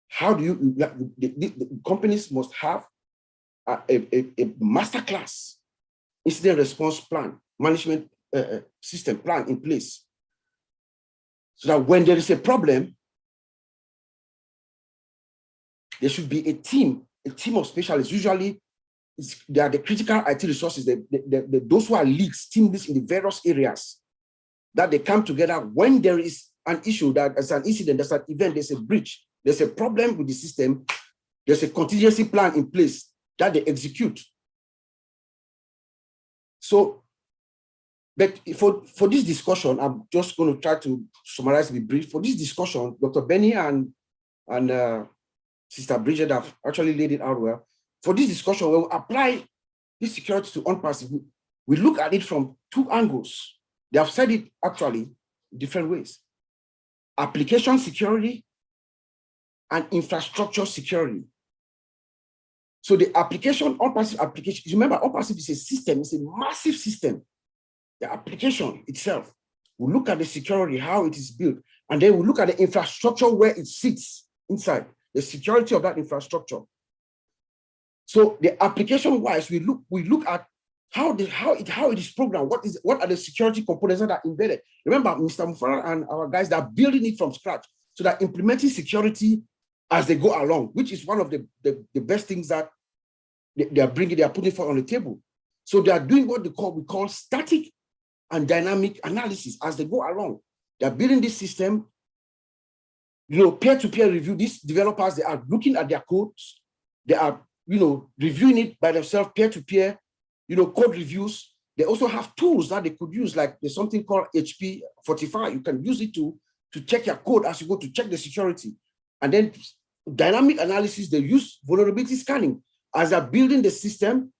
How do you, the companies must have a masterclass incident response plan, management system plan in place, so that when there is a problem, there should be a team of specialists. Usually, they are the critical IT resources, those who are leads, team leads in the various areas, that they come together when there is an issue, that there's an incident, there's an event, there's a breach, there's a problem with the system, there's a contingency plan in place that they execute. So, but for this discussion, I'm just going to try to summarize, be brief. For this discussion, Dr. Benny and Sister Bridget have actually laid it out well. For this discussion, we'll apply this security to OnPassive. We look at it from two angles. They have said it actually in different ways. Application security and infrastructure security. So the application, OnPassive application, remember, OnPassive is a system, it's a massive system. The application itself, we look at the security, how it is built, and then we look at the infrastructure where it sits inside, the security of that infrastructure. So the application-wise, we look at how it is programmed. What are the security components that are embedded? Remember, Mr. Mufara and our guys, they're building it from scratch. So they're implementing security as they go along, which is one of the best things that they are putting forward on the table. So they are doing what we call static and dynamic analysis as they go along. They're building this system, peer-to-peer review. These developers, they are looking at their codes. They are, reviewing it by themselves, peer-to-peer, code reviews. They also have tools that they could use, like there's something called HP 45. You can use it to check your code as you go to check the security. And then dynamic analysis, they use vulnerability scanning. As they're building the system,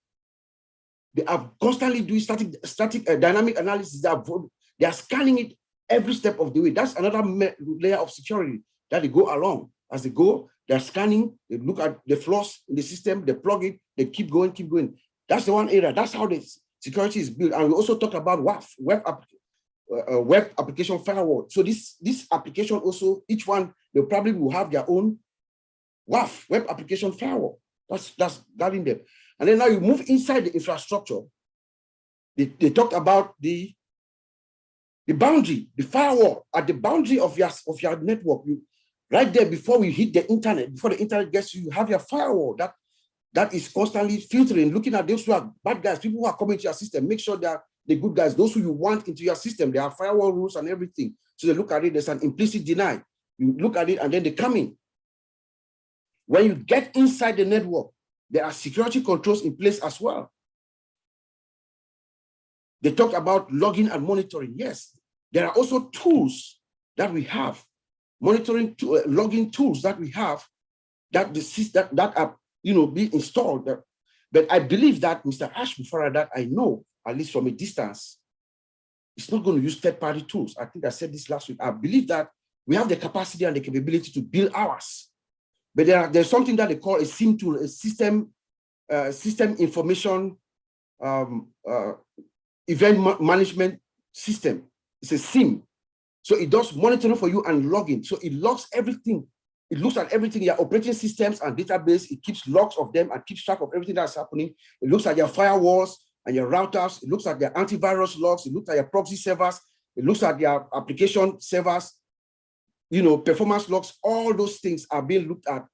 they are constantly doing static dynamic analysis. They are scanning it every step of the way. That's another layer of security that they go along. As they go, they're scanning, they look at the flaws in the system, they plug it, they keep going. That's the one area. That's how the security is built. And we also talk about WAF, web application firewall. So this application also, each one, they probably will have their own WAF, web application firewall. That's that in there. And then now you move inside the infrastructure. They talked about the boundary, the firewall at the boundary of your network. Right there before we hit the internet, before the internet gets you have your firewall that is constantly filtering, looking at those who are bad guys, people who are coming to your system, make sure they are the good guys, those who you want into your system. There are firewall rules and everything. So they look at it, there's an implicit deny. You look at it and then they come in. When you get inside the network, there are security controls in place as well. They talk about logging and monitoring. Yes, there are also tools that we have, monitoring, logging tools that we have that are being installed. But I believe that Mr. Ash Mufara, that I know, at least from a distance, it's not going to use third-party tools. I think I said this last week. I believe that we have the capacity and the capability to build ours. But there's something that they call a SIM tool, a system information event management system. It's a SIM. So it does monitoring for you and logging. So it logs everything. It looks at everything, your operating systems and database. It keeps logs of them and keeps track of everything that's happening. It looks at your firewalls and your routers. It looks at your antivirus logs. It looks at your proxy servers. It looks at your application servers, performance logs. All those things are being looked at.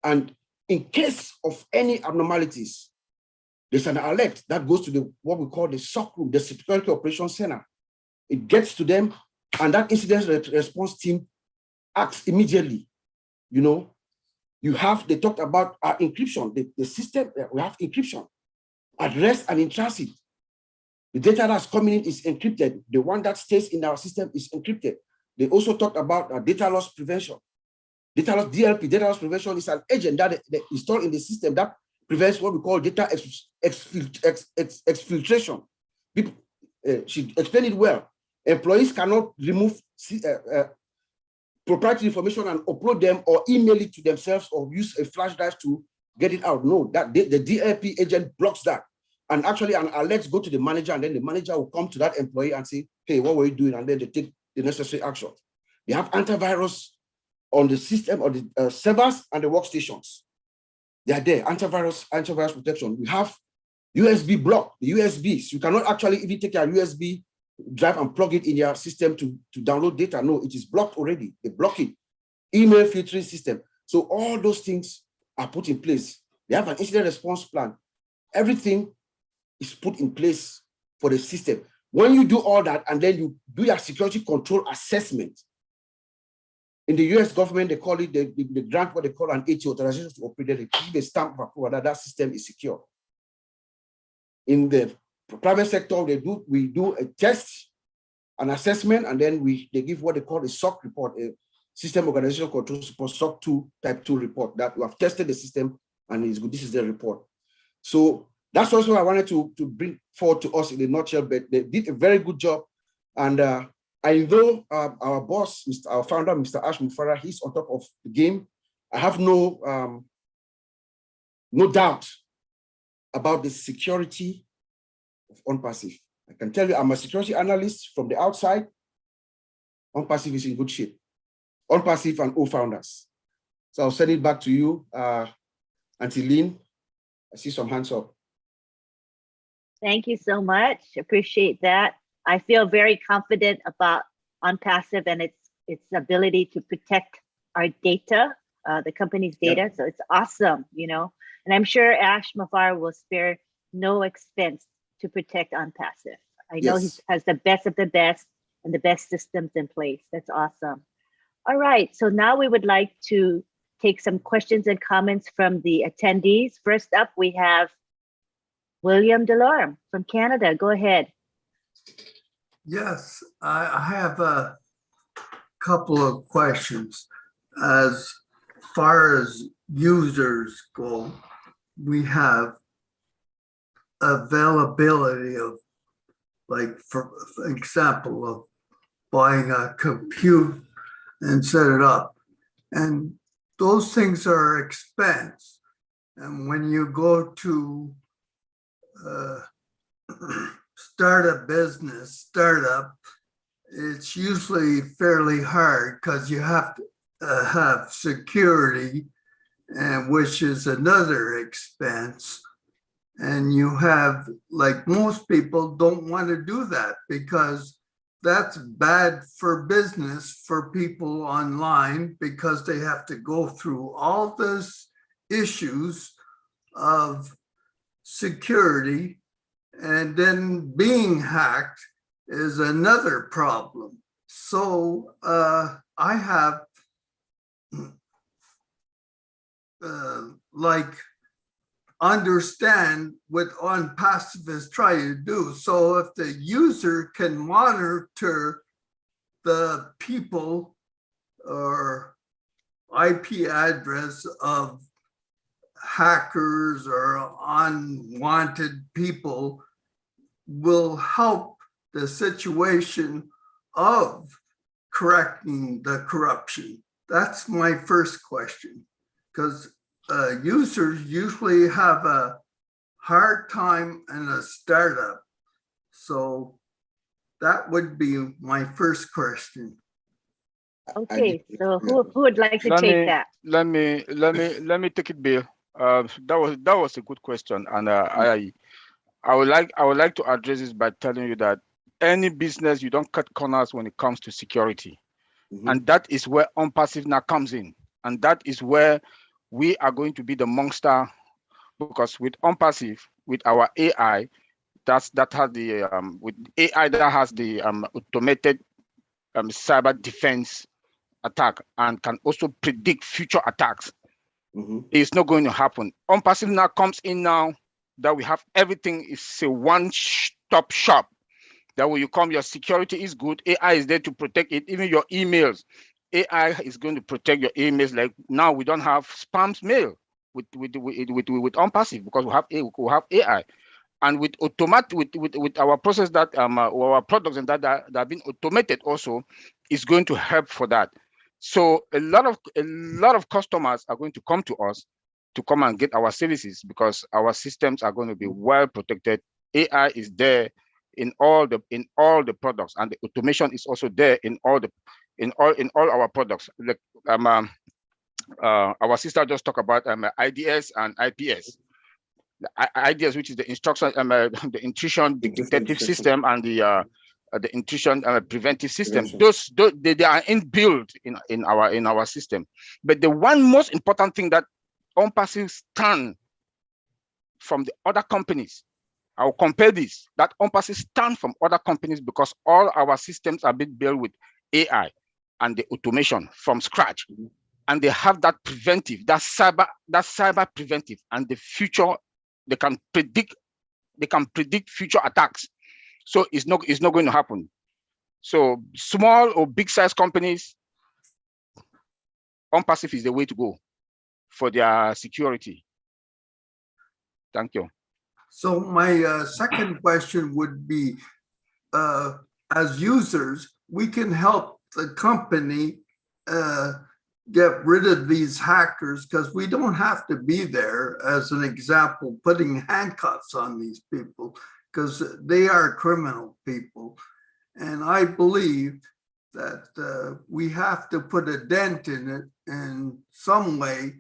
And in case of any abnormalities, there's an alert that goes to what we call the SOC room, the Security Operations Center. It gets to them, and that incident response team acts immediately. They talked about our encryption, the system, we have encryption at rest and in transit. The data that's coming in is encrypted. The one that stays in our system is encrypted. They also talked about data loss prevention. Data loss, DLP, data loss prevention is an agent that they install in the system that prevents what we call data exfiltration. She explained it well. Employees cannot remove proprietary information and upload them or email it to themselves or use a flash drive to get it out. No, that the DLP agent blocks that. And actually an alert go to the manager, and then the manager will come to that employee and say, hey, what were you doing? And then they take the necessary action. They have antivirus on the system, or the servers and the workstations. They are there, antivirus protection. We have USB block, the USBs. You cannot actually even take your USB drive and plug it in your system to download data. No, it is blocked already. They block it. Email filtering system. So all those things are put in place. They have an incident response plan. Everything is put in place for the system. When you do all that and then you do your security control assessment, in the US government, they call it, the grant what they call an AT, authorization to operate. They give a stamp of approval that that system is secure. In the private sector, we do a test, an assessment, and then they give what they call a SOC report, a System Organizational Control Support SOC 2 type 2 report that we have tested the system and it's good. This is the report. So that's also what I wanted to bring forward to us in a nutshell, but they did a very good job. And I know our boss, our founder, Mr. Ash Mufara, he's on top of the game. I have no doubt about the security of OnPassive. I can tell you I'm a security analyst from the outside. OnPassive is in good shape. OnPassive and O-founders. So I'll send it back to you, Auntie Lynn. I see some hands up. Thank you so much. Appreciate that. I feel very confident about OnPassive and its ability to protect our data, the company's data. Yep. So it's awesome, you know. And I'm sure Ash Mafar will spare no expense to protect OnPassive. I know he has the best of the best and the best systems in place. That's awesome. All right, so now we would like to take some questions and comments from the attendees. First up, we have William Delorme from Canada. Go ahead. Yes, I have a couple of questions. As far as users go, we have availability of, like, for example, of buying a compute and set it up. And those things are expense. And when you go to start a business, startup, it's usually fairly hard because you have to have security, and which is another expense. And you have, like, most people don't want to do that because that's bad for business for people online, because they have to go through all these issues of security, and then being hacked is another problem. So I have like understand what OnPassive is trying to do. So if the user can monitor the people or IP address of hackers or unwanted people, will help the situation of correcting the corruption. That's my first question, because users usually have a hard time in a startup. So that would be my first question. Okay, so who would like to take that? Let me take it, Bill. That was a good question, and I would like to address this by telling you that any business, you don't cut corners when it comes to security. And that is where OnPassive now comes in. And that is where we are going to be the monster, because with OnPassive, with our AI, that has the with AI that has the automated cyber defense attack and can also predict future attacks. It's not going to happen. OnPassive now comes in now that we have everything. Is a one-stop shop. That when you come, your security is good. AI is there to protect it. Even your emails, AI is going to protect your emails. Like now, we don't have spam mail with OnPassive because we have AI, and with with our process that our products and that have been automated also is going to help for that. So a lot of customers are going to come to us to come and get our services because our systems are going to be well protected. AI is there in all the products, and the automation is also there in all our products. Like our sister just talked about IDS and IPS. ideas, which is the instruction, the intrusion detective system and the intrusion preventive system. Those they are inbuilt in our system. But the one most important thing that OnPassive stand from the other companies, I'll compare this, that OnPassive stand from other companies because all our systems are being built with AI and the automation from scratch. And they have that preventive, that cyber preventive, and the future, they can predict future attacks. So it's not going to happen. So small or big size companies, OnPassive is the way to go for their security. Thank you. So my second question would be, as users, we can help the company get rid of these hackers because we don't have to be there, as an example, putting handcuffs on these people because they are criminal people. And I believe that we have to put a dent in it in some way,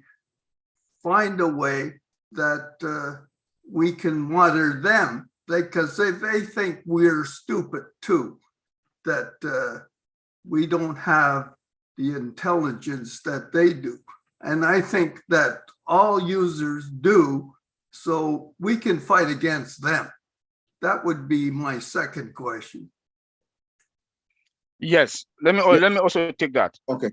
find a way that we can monitor them, because they think we're stupid too, that we don't have the intelligence that they do. And I think that all users do, so we can fight against them. That would be my second question. Yes, let me also take that. Okay.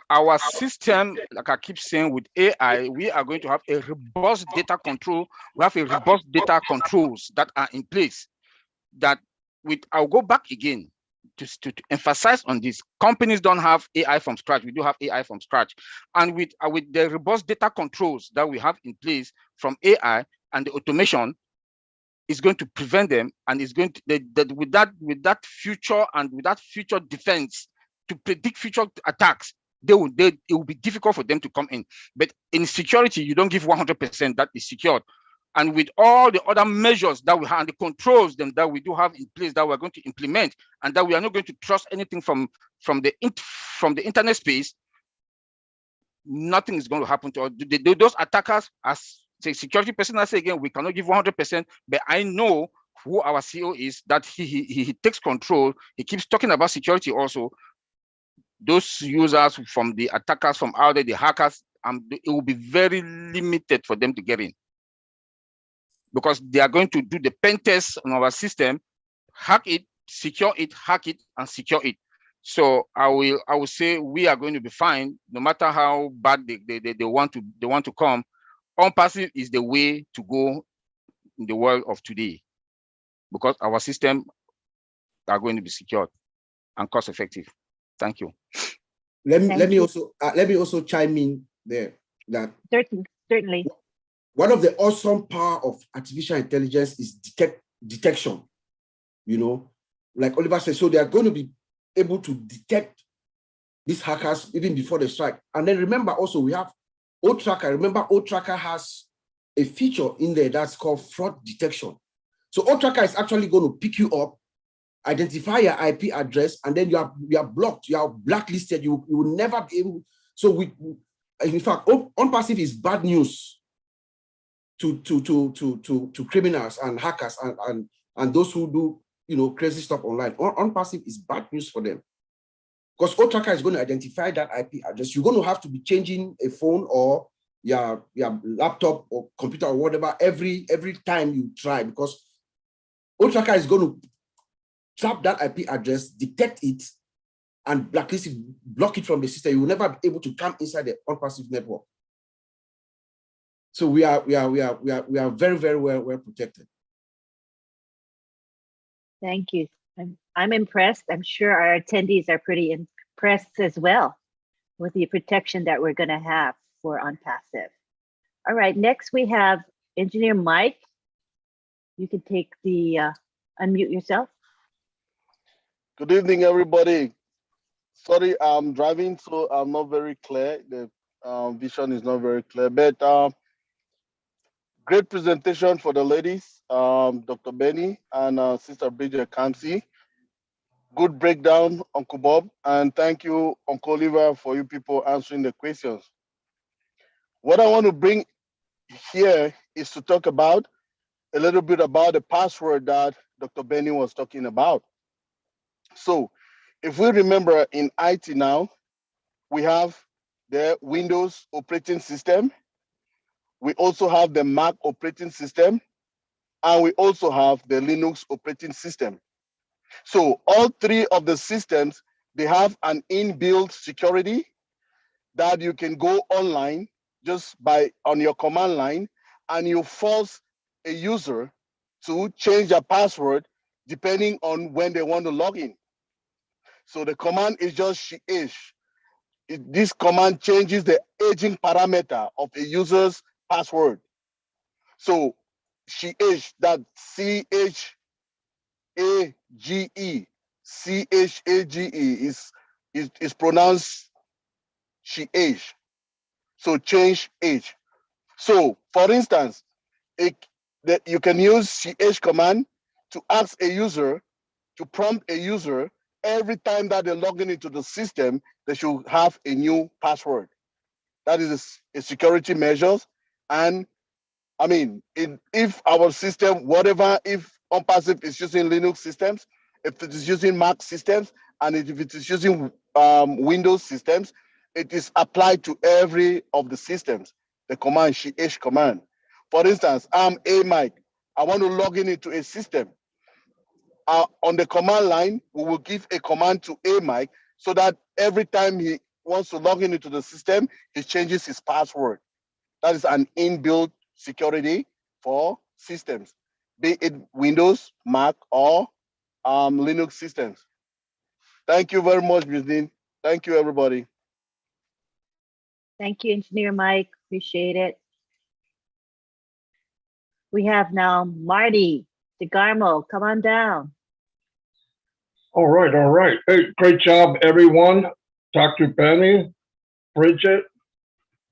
Our system, like I keep saying, with AI, we are going to have a robust data control. We have a robust data controls that are in place. That I'll go back again to emphasize on this. Companies don't have AI from scratch. We do have AI from scratch, and with the robust data controls that we have in place from AI and the automation, is going to prevent them, and is going to with that future and with that future defense to predict future attacks. It will be difficult for them to come in. But in security, you don't give 100% that is secured. And with all the other measures that we have and the controls that we do have in place that we're going to implement, and that we are not going to trust anything from the internet space, nothing is going to happen to us. Those attackers, as security person, I say again, we cannot give 100%, but I know who our CEO is, that he takes control. He keeps talking about security also. Those users from the attackers from out there, the hackers, it will be very limited for them to get in, because they are going to do the pen test on our system, hack it, secure it, hack it, and secure it. So I will say we are going to be fine, no matter how bad they want to come. OnPassive is the way to go in the world of today, because our systems are going to be secured and cost effective. Thank you. Let me also chime in there that Certainly. one of the awesome power of artificial intelligence is detection. You know, like Oliver said, so they are going to be able to detect these hackers even before they strike. And then remember also we have OTracker. Remember, OTracker has a feature in there that's called fraud detection. So OTracker is actually going to pick you up, identify your IP address, and then you are blocked, you are blacklisted. You will never be able. So in fact, OnPassive is bad news to criminals and hackers and those who do crazy stuff online. OnPassive is bad news for them, because OTracker is going to identify that IP address. You're going to have to be changing a phone or your laptop or computer or whatever every time you try, because OTracker is going to trap that IP address, detect it, and blacklist it, block it from the system. You will never be able to come inside the OnPassive network. So we are very, very well protected. Thank you. I'm impressed. I'm sure our attendees are pretty impressed as well with the protection that we're going to have for OnPassive. All right, next we have Engineer Mike. You can take the unmute yourself. Good evening, everybody. Sorry, I'm driving, so I'm not very clear. The vision is not very clear, but great presentation for the ladies, Dr. Benny and Sister Bridget Kamsi. Good breakdown, Uncle Bob, and thank you, Uncle Oliver, for you people answering the questions. What I want to bring here is to talk about a little bit about the password that Dr. Benny was talking about. So if we remember in IT now, we have the Windows operating system. We also have the Mac operating system, and we also have the Linux operating system. So all three of the systems, they have an inbuilt security that you can go online just on your command line, and you force a user to change their password depending on when they want to log in. So the command is just sh. This command changes the aging parameter of a user's password. So CH, that CHAGE, CHAGE is pronounced CH. So change age. So for instance, you can use CH command to ask a user, to prompt a user every time that they're logging into the system, they should have a new password. That is a security measures. And I mean, if our system, whatever, if OnPassive is using Linux systems, if it is using Mac systems, and if it is using Windows systems, it is applied to every of the systems, the command, sh command. For instance, I'm a Mike. I want to log in into a system. On the command line, we will give a command to a Mike so that every time he wants to log in into the system, he changes his password. That is an inbuilt security for systems, be it Windows, Mac, or Linux systems. Thank you very much, Bizin. Thank you, everybody. Thank you, Engineer Mike. Appreciate it. We have now Marty DeGarmo. Come on down. All right, all right. Hey, great job, everyone. Dr. Benny, Bridget,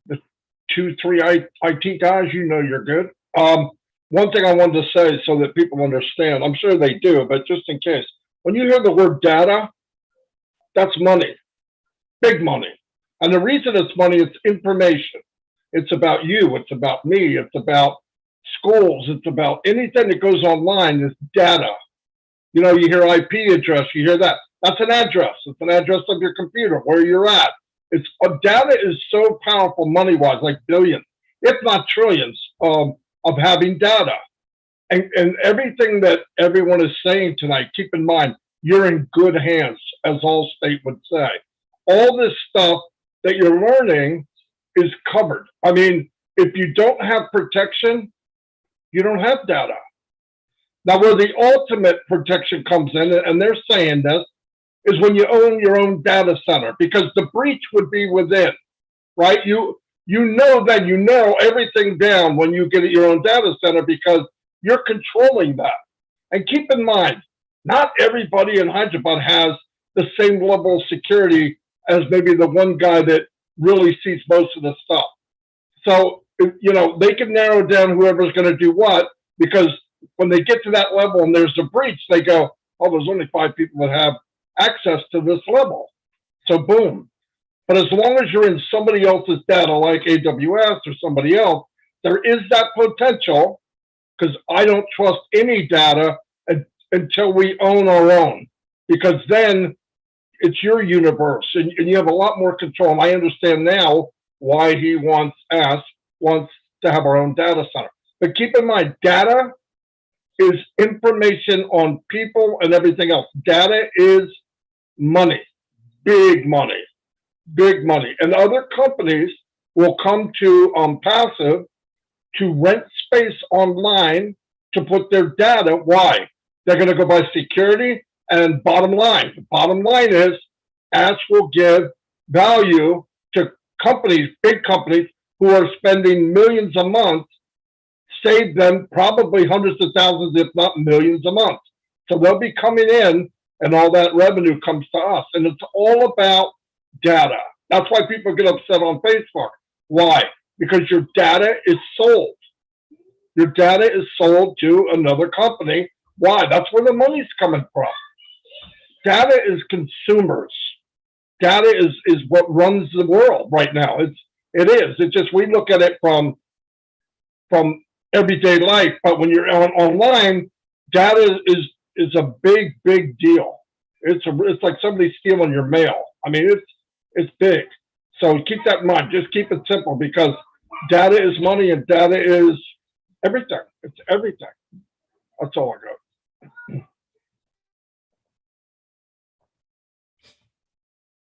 the 2-3 IT guys, you know you're good. One thing I wanted to say so that people understand, I'm sure they do, but just in case, when you hear the word data, that's money, big money. And the reason it's money, it's information. It's about you, it's about me, it's about schools, it's about anything that goes online is data. You know, you hear IP address, you hear that. That's an address. It's an address of your computer, where you're at. It's data is so powerful money-wise, like billions, if not trillions, of having data. And everything that everyone is saying tonight, keep in mind, you're in good hands, as Allstate would say. All this stuff that you're learning is covered. I mean, if you don't have protection, you don't have data. Now, where the ultimate protection comes in, and they're saying this, is when you own your own data center, because the breach would be within, right? You know that you narrow everything down when you get your own data center because you're controlling that. And keep in mind, not everybody in Hyderabad has the same level of security as maybe the one guy that really sees most of the stuff. So, you know, they can narrow down whoever's going to do what, because when they get to that level and there's a breach, they go, oh, there's only 5 people that have access to this level. So boom. But as long as you're in somebody else's data, like AWS or somebody else, there is that potential, because I don't trust any data until we own our own, because then it's your universe and you have a lot more control. And I understand now why he wants to have our own data center. But keep in mind, data is information on people and everything else. Data is money, big money, big money. And other companies will come to OnPassive to rent space online to put their data. Why? They're going to go by security and bottom line. The bottom line is Ash will give value to companies, big companies, who are spending millions a month, save them probably hundreds of thousands, if not millions a month. So they'll be coming in and all that revenue comes to us. And it's all about data. That's why people get upset on Facebook. Why? Because your data is sold. Your data is sold to another company. Why? That's where the money's coming from. Data is consumers. Data is what runs the world right now. It is. It's just we look at it from from everyday life. But when you're online, data is a big deal. It's like somebody stealing your mail. I mean, it's big. So keep that in mind. Just keep it simple, because data is money and data is everything. It's everything. That's all I got.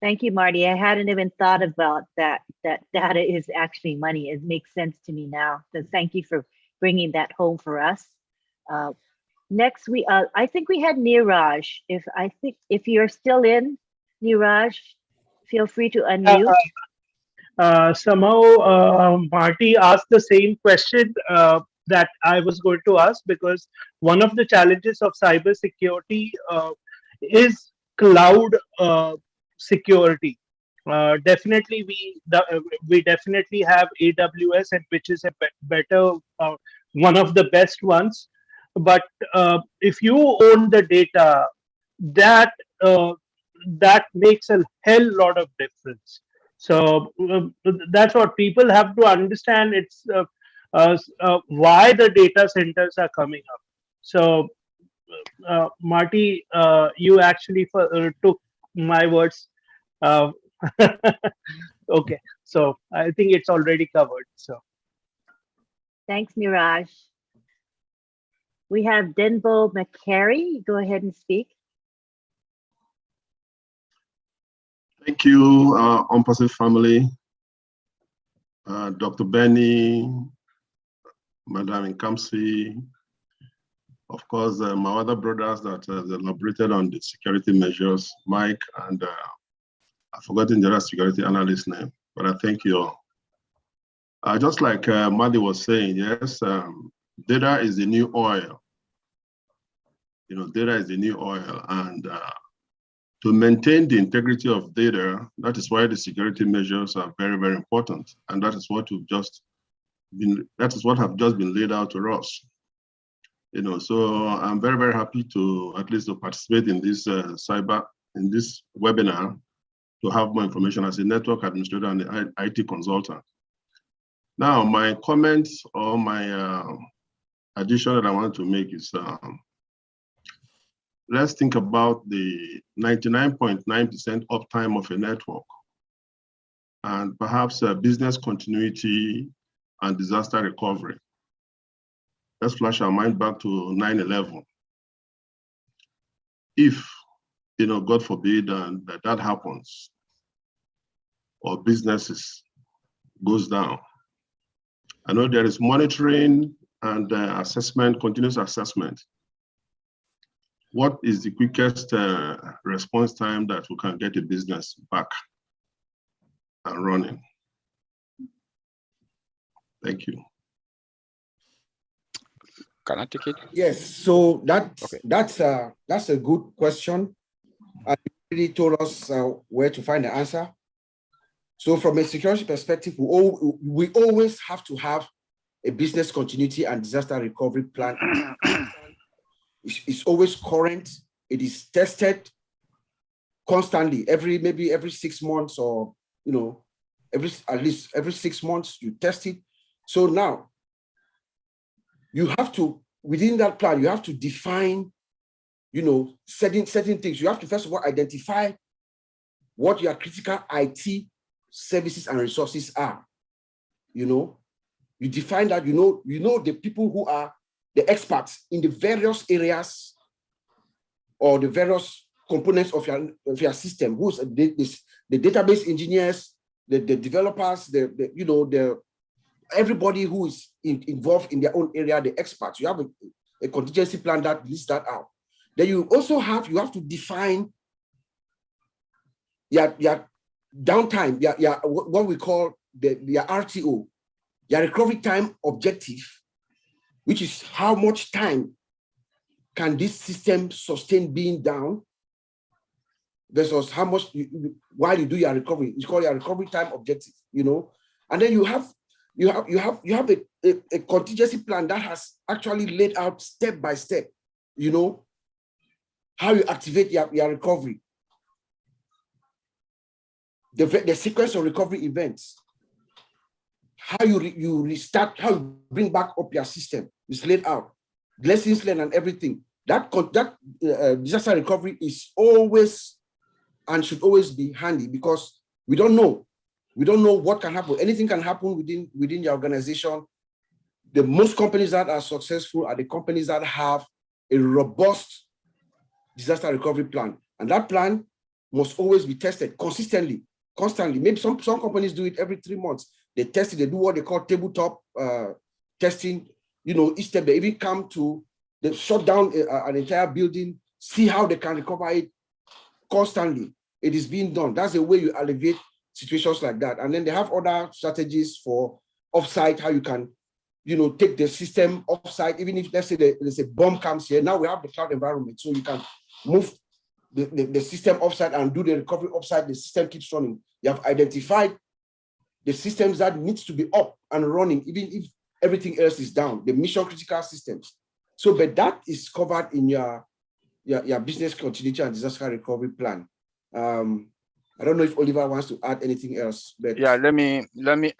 Thank you, Marty. I hadn't even thought about that data is actually money. It makes sense to me now. So thank you for bringing that home for us. Next, I think we had Neeraj. If you're still in, Neeraj, feel free to unmute. Somehow Marty asked the same question that I was going to ask, because one of the challenges of cybersecurity is cloud security. Definitely, we definitely have AWS, and which is a better one of the best ones. But if you own the data, that makes a hell lot of difference. So that's what people have to understand. It's why the data centers are coming up. So Marty, you actually took my words. Okay, so I think it's already covered. So Thanks, Neeraj. We have Denbo McCary. Go ahead and speak. Thank you, OnPassive family, Dr. Benny, Madam Nkamsi, of course, my other brothers that elaborated on the security measures, Mike, and I've forgotten the other security analyst name, but I thank you all. Just like Madi was saying, yes, data is the new oil. You know, data is the new oil, and to maintain the integrity of data, that is why the security measures are very, very important, and that is what have just been laid out to us. You know, so I'm very, very happy to at least to participate in this this webinar, to have more information as a network administrator and an IT consultant. Now, my comments or my addition that I want to make is, let's think about the 99.9% uptime of a network, and perhaps business continuity and disaster recovery. Let's flash our mind back to 9/11. If, you know, God forbid, and that happens, or businesses goes down, I know there is monitoring and assessment, continuous assessment. What is the quickest response time that we can get a business back and running? Thank you. Can I take it? Yes, so that's a good question. And you really told us where to find the answer. So from a security perspective, we always have to have a business continuity and disaster recovery plan. It's always current. It is tested constantly, maybe every 6 months, or, you know, at least every 6 months you test it. So now you have to, within that plan, you have to define, you know, certain things. You have to first of all identify what your critical IT services and resources are. You know, you define that, you know the people who are the experts in the various areas or the various components of your system, who's the database engineers, the developers, everybody who is involved in their own area, the experts. You have a contingency plan that lists that out. Then you also have to define your downtime, what we call your RTO, your recovery time objective, which is how much time can this system sustain being down versus how much while you do your recovery. It's called your recovery time objective, you know. And then you have a contingency plan that has actually laid out step by step, you know, how you activate your recovery, the sequence of recovery events, how you restart, how you bring back up your system. It's laid out, lessons learned and everything. That disaster recovery is always and should always be handy, because we don't know. We don't know what can happen. Anything can happen within your organization. The most companies that are successful are the companies that have a robust disaster recovery plan. And that plan must always be tested consistently, constantly. Maybe some companies do it every 3 months. They test it, they do what they call tabletop testing. Each step they even come to, they shut down an entire building, see how they can recover it constantly. It is being done. That's the way you alleviate situations like that. And then they have other strategies for offsite, how you can, take the system offsite, even if, let's say, there's a bomb comes here. Now we have the cloud environment, so you can move the system offsite and do the recovery offsite. The system keeps running. You have identified the systems that needs to be up and running, even if everything else is down, the mission critical systems. So, but that is covered in your business continuity and disaster recovery plan. I don't know if Oliver wants to add anything else, but yeah, let me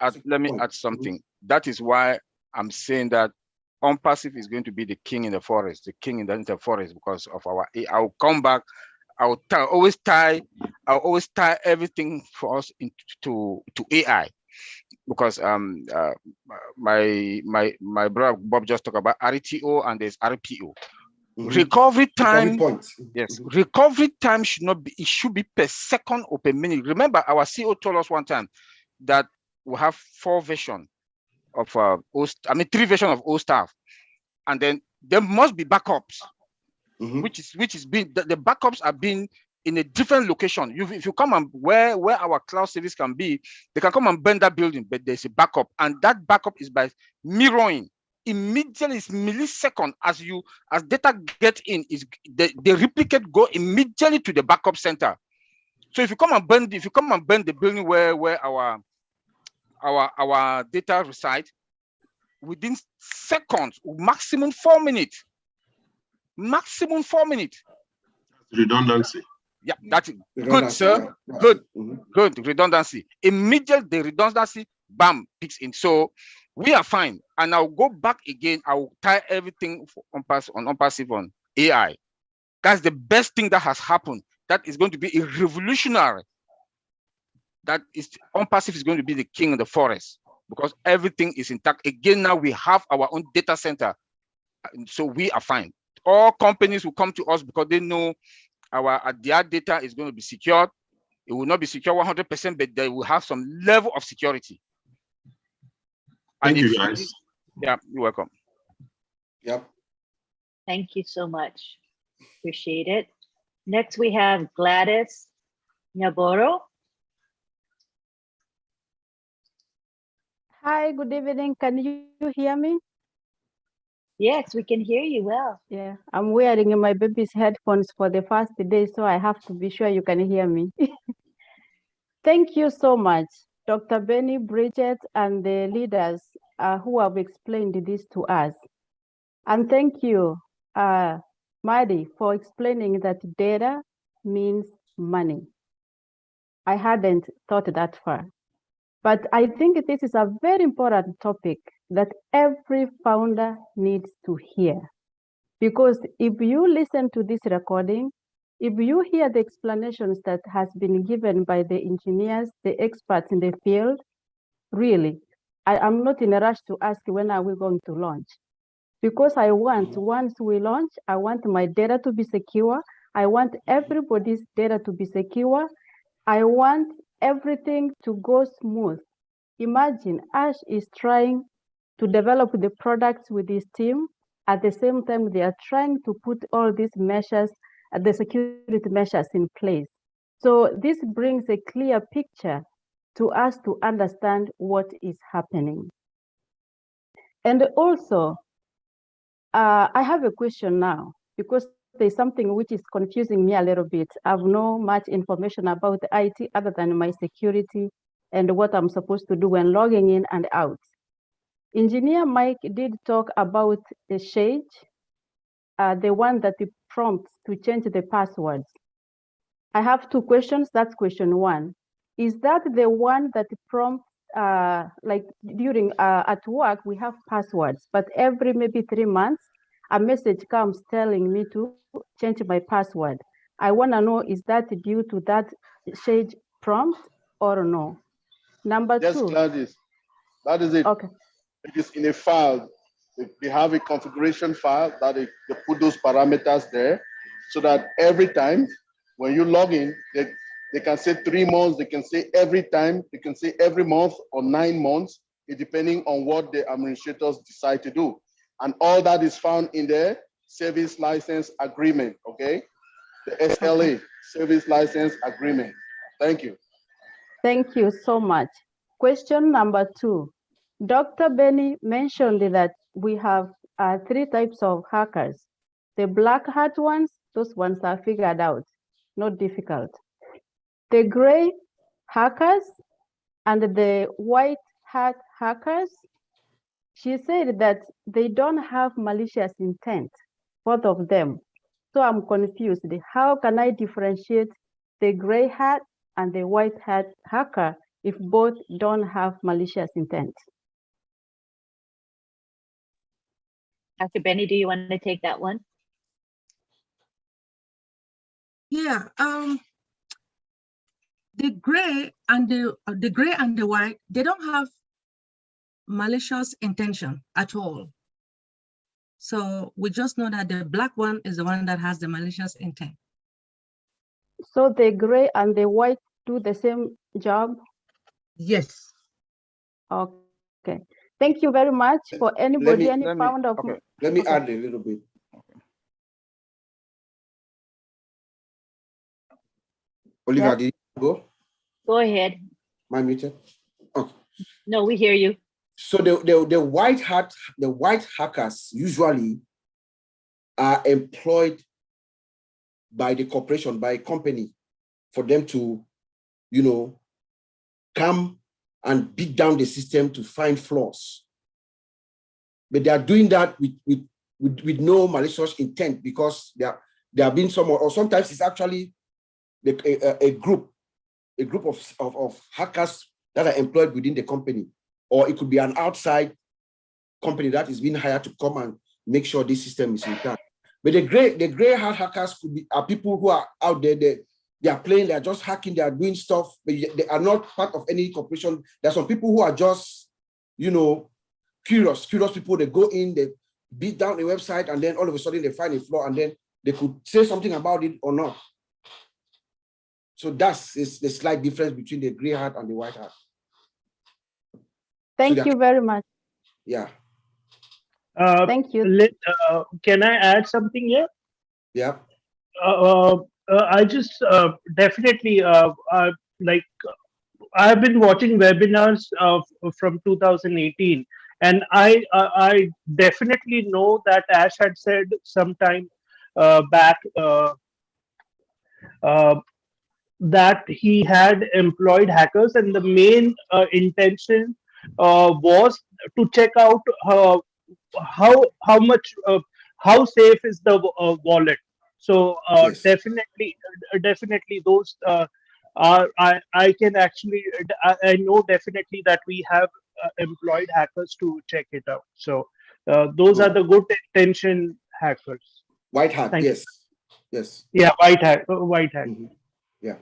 add something. That is why I'm saying that OnPassive is going to be the king in the forest, the king in the forest, because of our. I'll come back. I'll always tie everything for us to AI, because my brother Bob just talked about RTO and there's RPO. Recovery time, yes, recovery time should not be, it should be per second or per minute. Remember, our CEO told us one time that we have 4 versions of 3 versions of old stuff, and then there must be backups, which is being the backups are being in a different location. If you come and where our cloud service can be, they can come and burn that building, but there's a backup, and that backup is by mirroring. Immediately, it's millisecond as data get in, the replicate go immediately to the backup center. So if you come and burn the building where our data reside, within seconds, maximum 4 minutes. Maximum 4 minutes. Redundancy. Yeah, that's it. Good, sir. Yeah. Good. Redundancy. Immediately the redundancy, bam, picks in. So we are fine. And I'll go back again. I'll tie everything on OnPassive on AI. That's the best thing that has happened. That is going to be a revolutionary. That is, OnPassive is going to be the king of the forest, because everything is intact. Again, now we have our own data center. So we are fine. All companies will come to us because they know their data is going to be secured. It will not be secure 100%, but they will have some level of security. Thank you, guys. Yeah, you're welcome. Yep. Thank you so much. Appreciate it. Next, we have Gladys Nyaboro. Hi, good evening. Can you hear me? Yes, we can hear you well. Yeah, I'm wearing my baby's headphones for the first day, so I have to be sure you can hear me. Thank you so much, Dr. Benny, Bridget, and the leaders who have explained this to us. And thank you, Madi, for explaining that data means money. I hadn't thought that far. But I think this is a very important topic that every founder needs to hear. Because if you listen to this recording, if you hear the explanations that has been given by the engineers, the experts in the field, really, I am not in a rush to ask when are we going to launch. Because I want, once we launch, I want my data to be secure. I want everybody's data to be secure. I want everything to go smooth. Imagine Ash is trying to develop the products with his team. At the same time, they are trying to put all these measures, the security measures in place. So this brings a clear picture to us to understand what is happening. And also, I have a question now, because there's something which is confusing me a little bit. I have no much information about the IT other than my security and what I'm supposed to do when logging in and out. Engineer Mike did talk about the shade, the one that prompts to change the passwords. I have 2 questions. That's question 1. Is that the one that prompts like during at work, we have passwords, but every maybe 3 months, a message comes telling me to change my password. I want to know, is that due to that change prompt or no? Number Yes, two. Gladys, that is it. Okay. It is in a file. They have a configuration file that they put those parameters there so that every time when you log in, they can say 3 months, they can say every time, they can say every month or 9 months, depending on what the administrators decide to do. And all that is found in the service license agreement, okay? The SLA, service license agreement. Thank you. Thank you so much. Question number 2. Dr. Benny mentioned that we have 3 types of hackers. The black hat ones, those ones are figured out, not difficult. The gray hackers and the white hat hackers, she said that they don't have malicious intent, both of them. So I'm confused. How can I differentiate the gray hat and the white hat hacker if both don't have malicious intent? Dr. Benny, do you want to take that one? Yeah, the gray and the white, they don't have malicious intention at all. So we just know that the black one is the one that has the malicious intent. So the gray and the white do the same job? Yes. Okay. Thank you very much. For anybody, any founder of... Okay. Let me add a little bit. Oliver, Yes. did you go? Go ahead. Am I muted? Okay. No, we hear you. So the white hackers usually are employed by the corporation, by a company, for them to, come and beat down the system to find flaws. But they are doing that with no malicious intent, because there have been some, or sometimes it's actually a group of hackers that are employed within the company, or it could be an outside company that is being hired to come and make sure this system is intact. But the gray hat hackers are people who are out there. They are playing. They are just hacking. They are doing stuff, but they are not part of any corporation. There are some people who are just, curious people. They go in, they beat down a website, and then all of a sudden they find a flaw, and then they could say something about it or not. So that's the slight difference between the gray hat and the white hat. Thank you very much. Yeah. Thank you. Lynn, can I add something here? Yeah. I just definitely like I've been watching webinars from 2018, and I definitely know that Ash had said sometime back that he had employed hackers, and the main intention was to check out how much how safe is the wallet. So Yes. definitely those are I can actually I know definitely that we have employed hackers to check it out. So those are the good intention hackers. White hat. Thank Yes. you. Yes. Yeah, white hat. White hat. Mm-hmm. Yeah.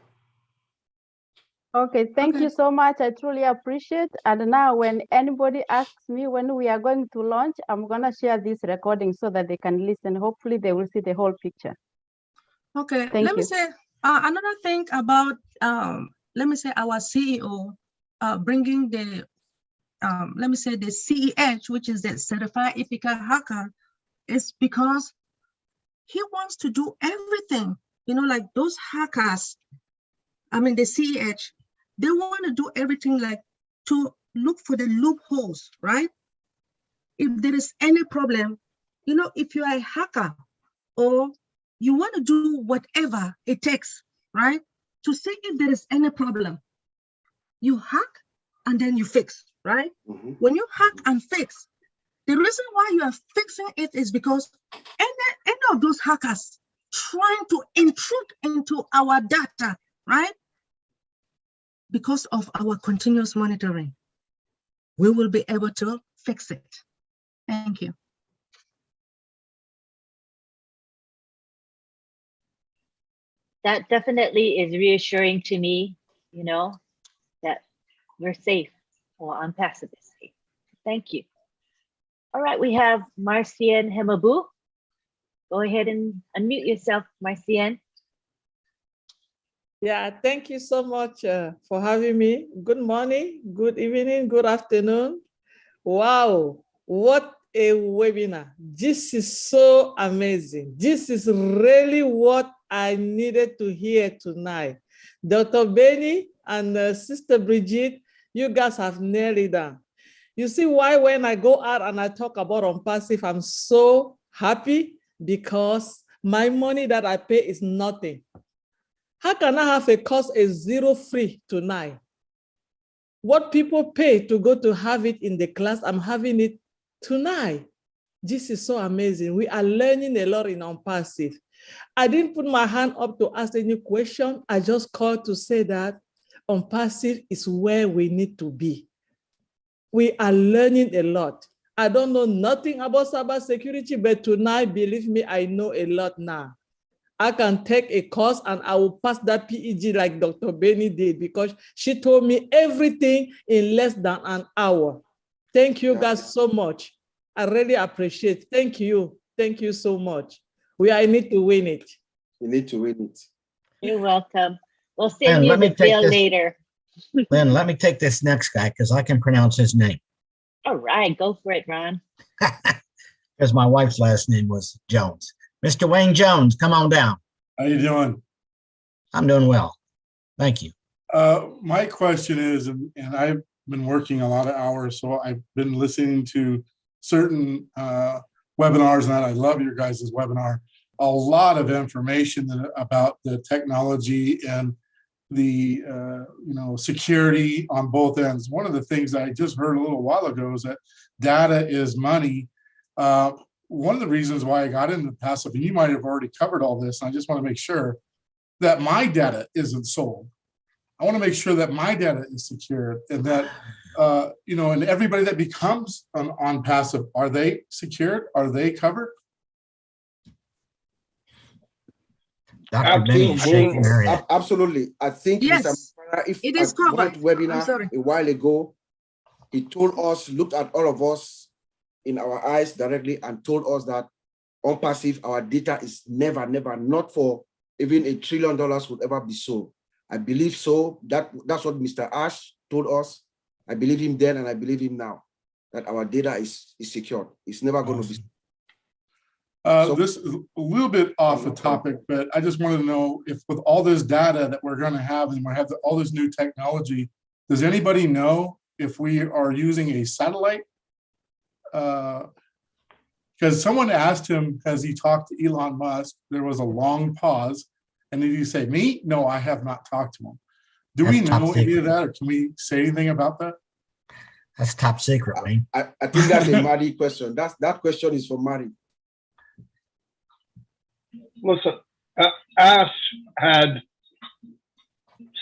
Okay, thank you so much. I truly appreciate. And now when anybody asks me when we are going to launch, I'm going to share this recording so that they can listen. Hopefully they will see the whole picture. Okay, Thank let me you. say another thing about, let me say our CEO bringing the, let me say the CEH, which is the Certified Ethical Hacker, is because he wants to do everything, like those hackers, I mean, the CEH, they want to do everything like to look for the loopholes, right? If there is any problem, if you are a hacker or you want to do whatever it takes, right? To see if there is any problem, you hack and then you fix, right? Mm-hmm. When you hack and fix, the reason why you are fixing it is because any of those hackers trying to intrude into our data, right? Because of our continuous monitoring. we will be able to fix it. Thank you. That definitely is reassuring to me, you know, that we're safe, or OnPassive is safe. Thank you. All right, we have Marcian Hemabu. Go ahead and unmute yourself, Marcian. Yeah, thank you so much for having me. Good morning, good evening, good afternoon. Wow, what a webinar. This is so amazing. This is really what I needed to hear tonight. Dr. Benny and Sister Bridget, you guys have nailed it down. You see why when I go out and I talk about OnPassive, I'm so happy, because my money that I pay is nothing. How can I have a course is zero free tonight? What people pay to go to have it in the class, I'm having it tonight. This is so amazing. We are learning a lot in OnPassive. I didn't put my hand up to ask any question. I just called to say that OnPassive is where we need to be. We are learning a lot. I don't know nothing about cybersecurity, but tonight, believe me, I know a lot now. I can take a course and I will pass that PEG like Dr. Benny did, because she told me everything in less than an hour. Thank you guys so much. I really appreciate it. Thank you. Thank you so much. I need to win it. We need to win it. You're welcome. We'll send you the bill later. Lynn, let me take this next guy because I can pronounce his name. All right, go for it, Ron. Because my wife's last name was Jones. Mr. Wayne Jones, come on down. How you doing? I'm doing well. Thank you. My question is, and I've been working a lot of hours, so I've been listening to certain webinars, and I love your guys' webinar. A lot of information about the technology and the security on both ends. One of the things I just heard a little while ago is that data is money. One of the reasons why I got into passive, and you might have already covered all this, and I just want to make sure that my data isn't sold. I want to make sure that my data is secure, and that and everybody that becomes on OnPassive, are they secured? Are they covered? Dr. Benny is shaking her head. Absolutely. I think yes, if it is covered. Webinar a while ago, he told us, looked at all of us in our eyes directly and told us that OnPassive, our data is never, not for even $1 trillion would ever be sold. I believe so. That's what Mr. Ash told us. I believe him then and I believe him now, that our data is secure. It's never going to be. This is a little bit off the topic, but I just wanted to know if with all this data that we're going to have and we have all this new technology, does anybody know if we are using a satellite? Because someone asked him, has he talked to Elon Musk? There was a long pause. And did he say, me? No, I have not talked to him. Do we know any of that, or can we say anything about that? That's top secret, Wayne. I think that's a Mari question. That question is for Mari. Listen, Ash had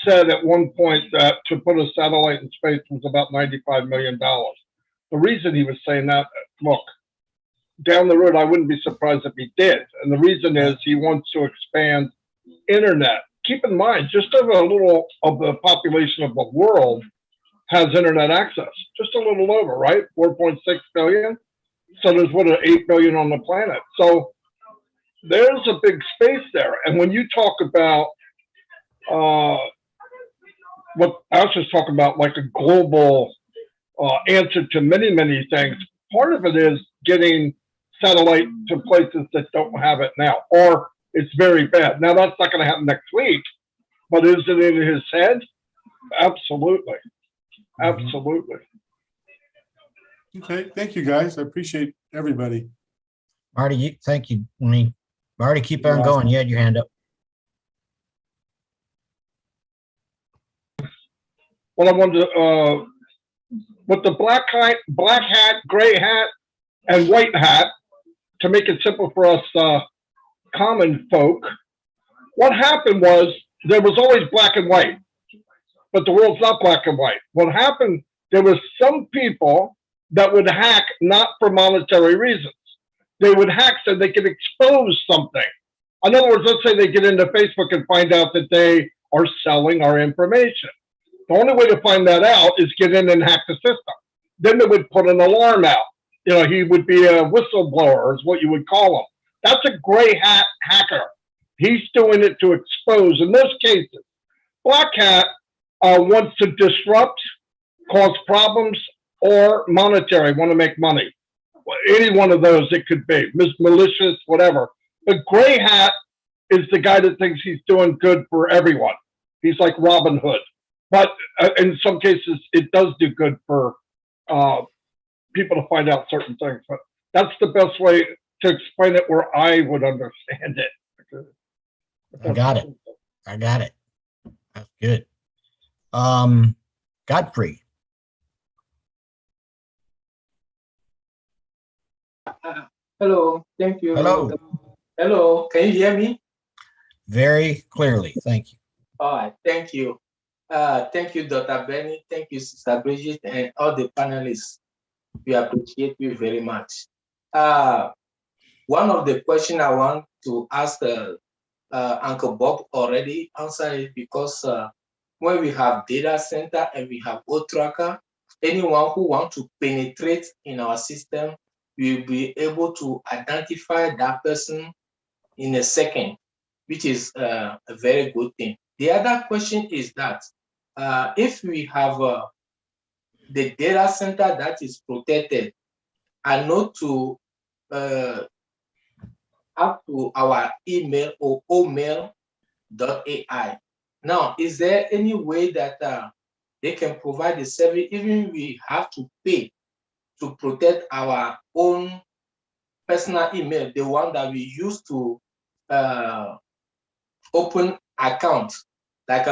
said at one point that to put a satellite in space was about $95 million. The reason he was saying that, look, down the road, I wouldn't be surprised if he did. And the reason is he wants to expand internet. Keep in mind, just over a little of the population of the world has internet access, just a little over, right? 4.6 billion. So there's 8 billion on the planet. So there's a big space there. And when you talk about what Ash was talking about, like a global answer to many, many things, part of it is getting satellite to places that don't have it now, or it's very bad. Now, that's not going to happen next week, but is it in his head? Absolutely. Absolutely. Okay, thank you, guys. I appreciate everybody. Marty, thank you, Wayne. Marty, keep on going. You had your hand up. Well, I wanted to, with the black hat, gray hat, and white hat, to make it simple for us common folk, what happened was there was always black and white, but the world's not black and white. What happened there were some people that would hack not for monetary reasons. They would hack so they could expose something. In other words, let's say they get into Facebook and find out that they are selling our information. The only way to find that out is get in and hack the system. Then they would put an alarm out. You know, he would be a whistleblower, is what you would call him. That's a gray hat hacker. He's doing it to expose. In those cases, black hat wants to disrupt, cause problems, or monetary, want to make money. Any one of those it could be, malicious, whatever. But gray hat is the guy that thinks he's doing good for everyone. He's like Robin Hood. But in some cases, it does do good for people to find out certain things. But that's the best way to explain it where I would understand it. I got it. I got it. That's good. Godfrey. Hello, thank you. Hello. Hello, can you hear me? Very clearly. Thank you. All right, thank you. Thank you, Dr. Benny. Thank you, Sister Bridget, and all the panelists. We appreciate you very much. One of the questions I want to ask Uncle Bob already answered it, because when we have data center and we have O-Tracker, anyone who wants to penetrate in our system will be able to identify that person in a second, which is a very good thing. The other question is that if we have the data center that is protected, and not to up to our email or omail.ai. Now, is there any way that they can provide the service, even we have to pay to protect our own personal email, the one that we use to open accounts, like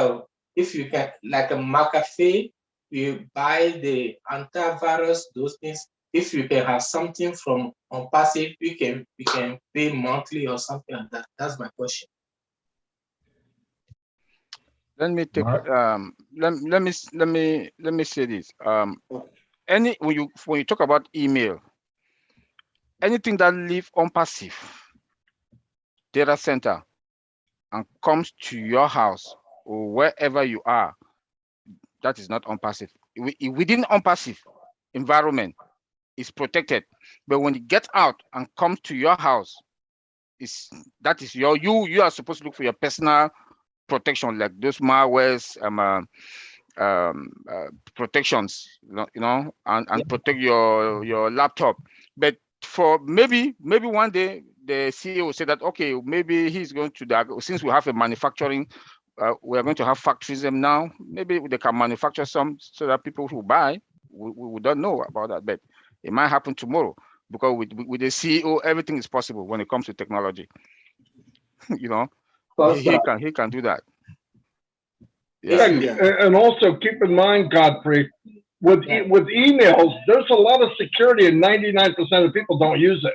if you can, like a McAfee, we buy the antivirus, those things. If you can have something from OnPassive, we can pay monthly or something like that. That's my question. Let me take let me say this. When you talk about email, anything that leave OnPassive data center and comes to your house or wherever you are, that is not OnPassive. Within OnPassive environment, is protected, but when it gets out and comes to your house, that is you are supposed to look for your personal protection, like those malwares, protections, you know, and protect your laptop. But for maybe one day the CEO will say that, okay, maybe he's going to, since we have a manufacturing, we are going to have factories now. Maybe they can manufacture some so that people who buy, we don't know about that, but it might happen tomorrow, because with the CEO, everything is possible when it comes to technology. You know, he can do that. Yeah. And also keep in mind, Godfrey, with emails, there's a lot of security, and 99% of people don't use it.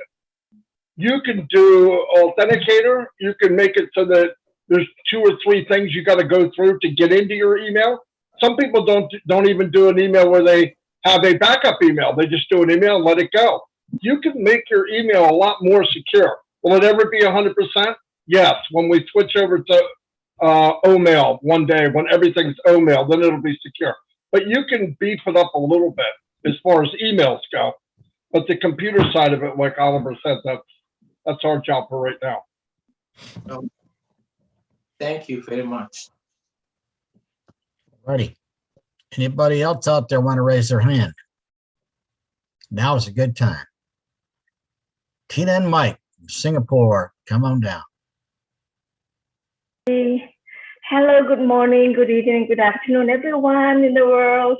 You can do authenticator. You can make it so that there's 2 or 3 things you got to go through to get into your email. Some people don't even do an email where they have a backup email. They just do an email and let it go. You can make your email a lot more secure. Will it ever be 100%? Yes. When we switch over to OMail one day, when everything's OMail, then it'll be secure. But you can beef it up a little bit as far as emails go. But the computer side of it, like Oliver said, that's our job for right now. Thank you very much. Alrighty. Anybody else out there want to raise their hand? Now is a good time. Tina and Mike from Singapore, come on down. Hello, good morning, good evening, good afternoon, everyone in the world.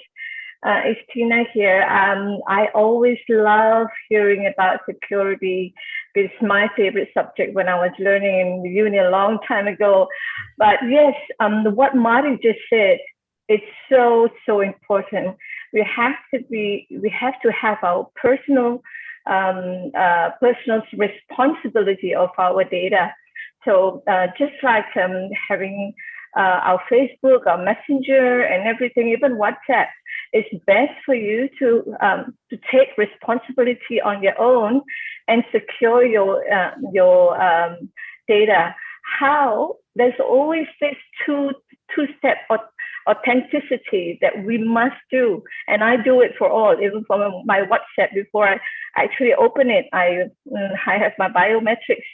It's Tina here. I always love hearing about security. It's my favorite subject when I was learning in the uni a long time ago. But yes, what Marty just said, it's so important. We have to have our personal responsibility of our data. So just like having our Facebook, our Messenger, and everything, even WhatsApp, it's best for you to take responsibility on your own and secure your data. How? There's always this two-step authenticity that we must do, and I do it for all, even for my WhatsApp. Before I actually open it, I have my biometrics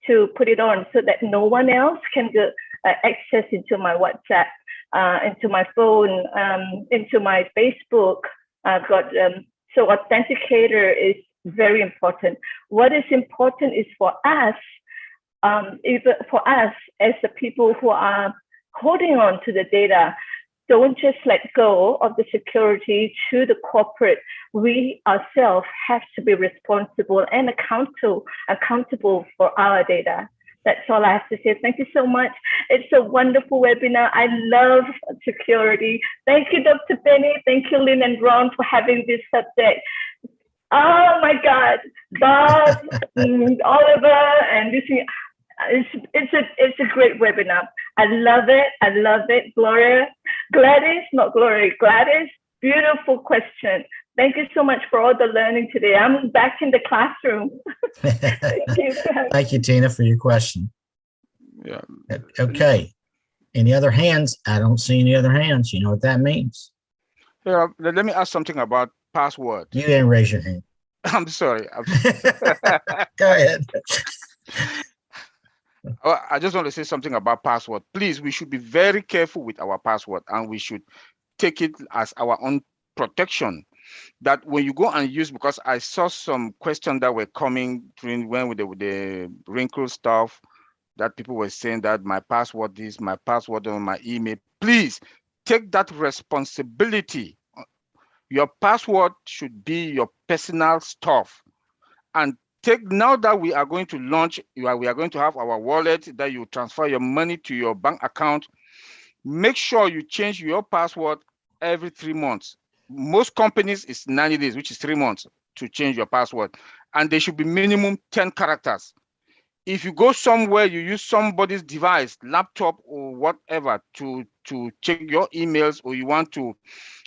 to put it on so that no one else can get access into my WhatsApp, into my phone, into my Facebook. So authenticator is very important. What is important is for us, even for us as the people who are holding on to the data, don't just let go of the security to the corporate. We ourselves have to be responsible and accountable for our data. That's all I have to say. Thank you so much. It's a wonderful webinar. I love security. Thank you, Dr. Benny. Thank you, Lynn and Ron, for having this subject. Oh my God, Bob, Oliver, and this. It's a great webinar. I love it. I love it. Gladys, beautiful question. Thank you so much for all the learning today. I'm back in the classroom. Thank you. Thank you, Tina, for your question. Yeah. Okay. Any other hands? I don't see any other hands. You know what that means? Yeah, let me ask something about password. You didn't raise your hand. I'm sorry. Go ahead. I just want to say something about password. Please, we should be very careful with our password, and we should take it as our own protection. That when you go and use, because I saw some questions that were coming during when with the wrinkle stuff, that people were saying that my password is my password on my email. Please take that responsibility. Your password should be your personal stuff. And now that we are going to launch, we are going to have our wallet that you transfer your money to your bank account. Make sure you change your password every 3 months. Most companies it's 90 days, which is 3 months to change your password. And they should be minimum 10 characters. If you go somewhere, you use somebody's device, laptop or whatever to check your emails, or you want to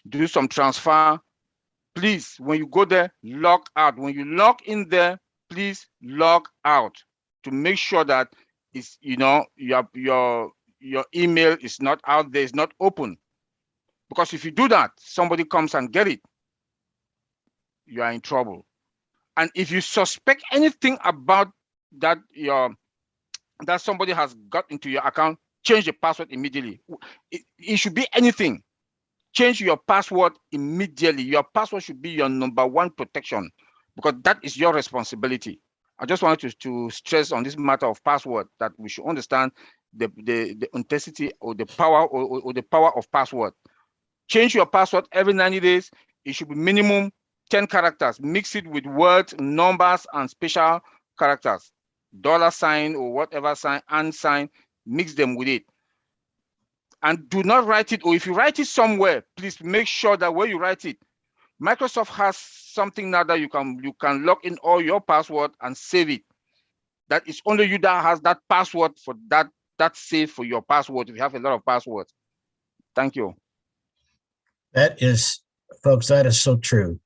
do some transfer, please, when you go there, log out. When you log in there, please log out to make sure that it's, your email is not out there, it's not open. Because if you do that, somebody comes and get it, you are in trouble. And if you suspect anything about that, that somebody has got into your account, change the password immediately. It should be anything. Change your password immediately. Your password should be your #1 protection, because that is your responsibility. I just wanted to stress on this matter of password, that we should understand the intensity or the power or the power of password. Change your password every 90 days. It should be minimum 10 characters. Mix it with words, numbers, and special characters. $sign or whatever sign, and sign, mix them with it. And do not write it, or if you write it somewhere, please make sure that where you write it, Microsoft has something now that you can log in all your password and save it. That is only you that has that password for that save for your password if you have a lot of passwords. Thank you. That is, folks, that is so true.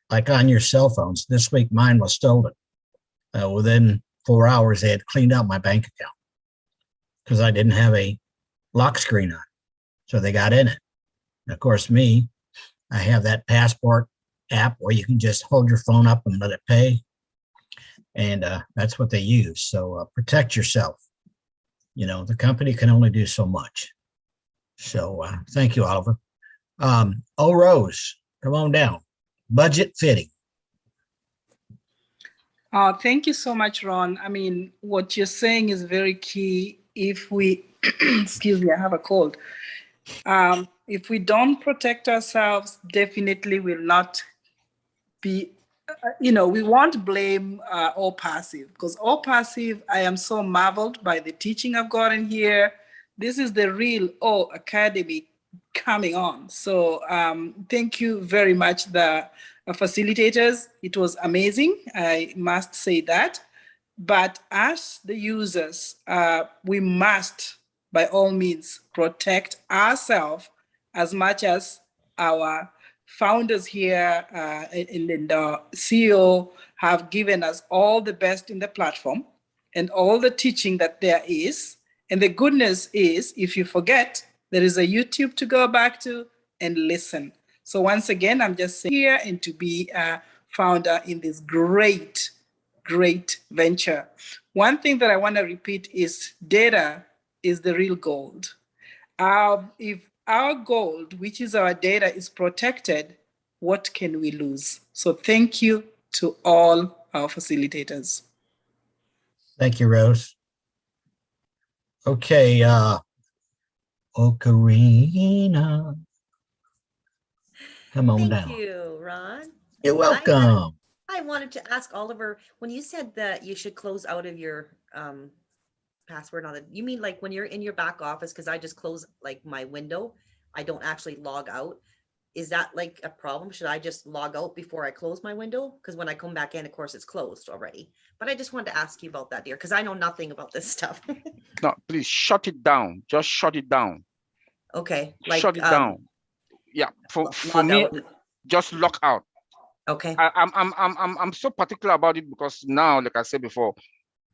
Like on your cell phones, this week mine was stolen. Within 4 hours, they had cleaned out my bank account because I didn't have a lock screen on. So they got in it. And of course, I have that passport app where you can just hold your phone up and let it pay. And that's what they use. So protect yourself. The company can only do so much. So thank you, Oliver. Rose, come on down. Budget fitting. Thank you so much, Ron. I mean, what you're saying is very key. If we, excuse me, I have a cold. If we don't protect ourselves, definitely will not be, we won't blame OnPassive, because OnPassive, I am so marveled by the teaching I've gotten here. This is the real Academy coming on. So thank you very much, the facilitators. It was amazing, I must say that. But as the users, we must, by all means, protect ourselves as much as our founders here and the CEO have given us all the best in the platform and all the teaching that there is. And the goodness is, if you forget, there is a YouTube to go back to and listen. So once again, I'm just here and to be a founder in this great, great venture. One thing that I want to repeat is data is the real gold. If our gold, which is our data, is protected, what can we lose? So thank you to all our facilitators. Thank you, Rose. Okay, Ocarina. Come on down. Thank you, Ron. You're welcome. I wanted to ask Oliver, when you said that you should close out of your password on it, you mean like when you're in your back office, because I just close like my window, I don't actually log out. Is that like a problem? Should I just log out before I close my window? Because when I come back in, of course, it's closed already. But I just wanted to ask you about that, dear, because I know nothing about this stuff. No, please shut it down. Just shut it down. Okay. Like, shut it down. Yeah. For me, just lock out. Okay. I'm so particular about it because now, like I said before,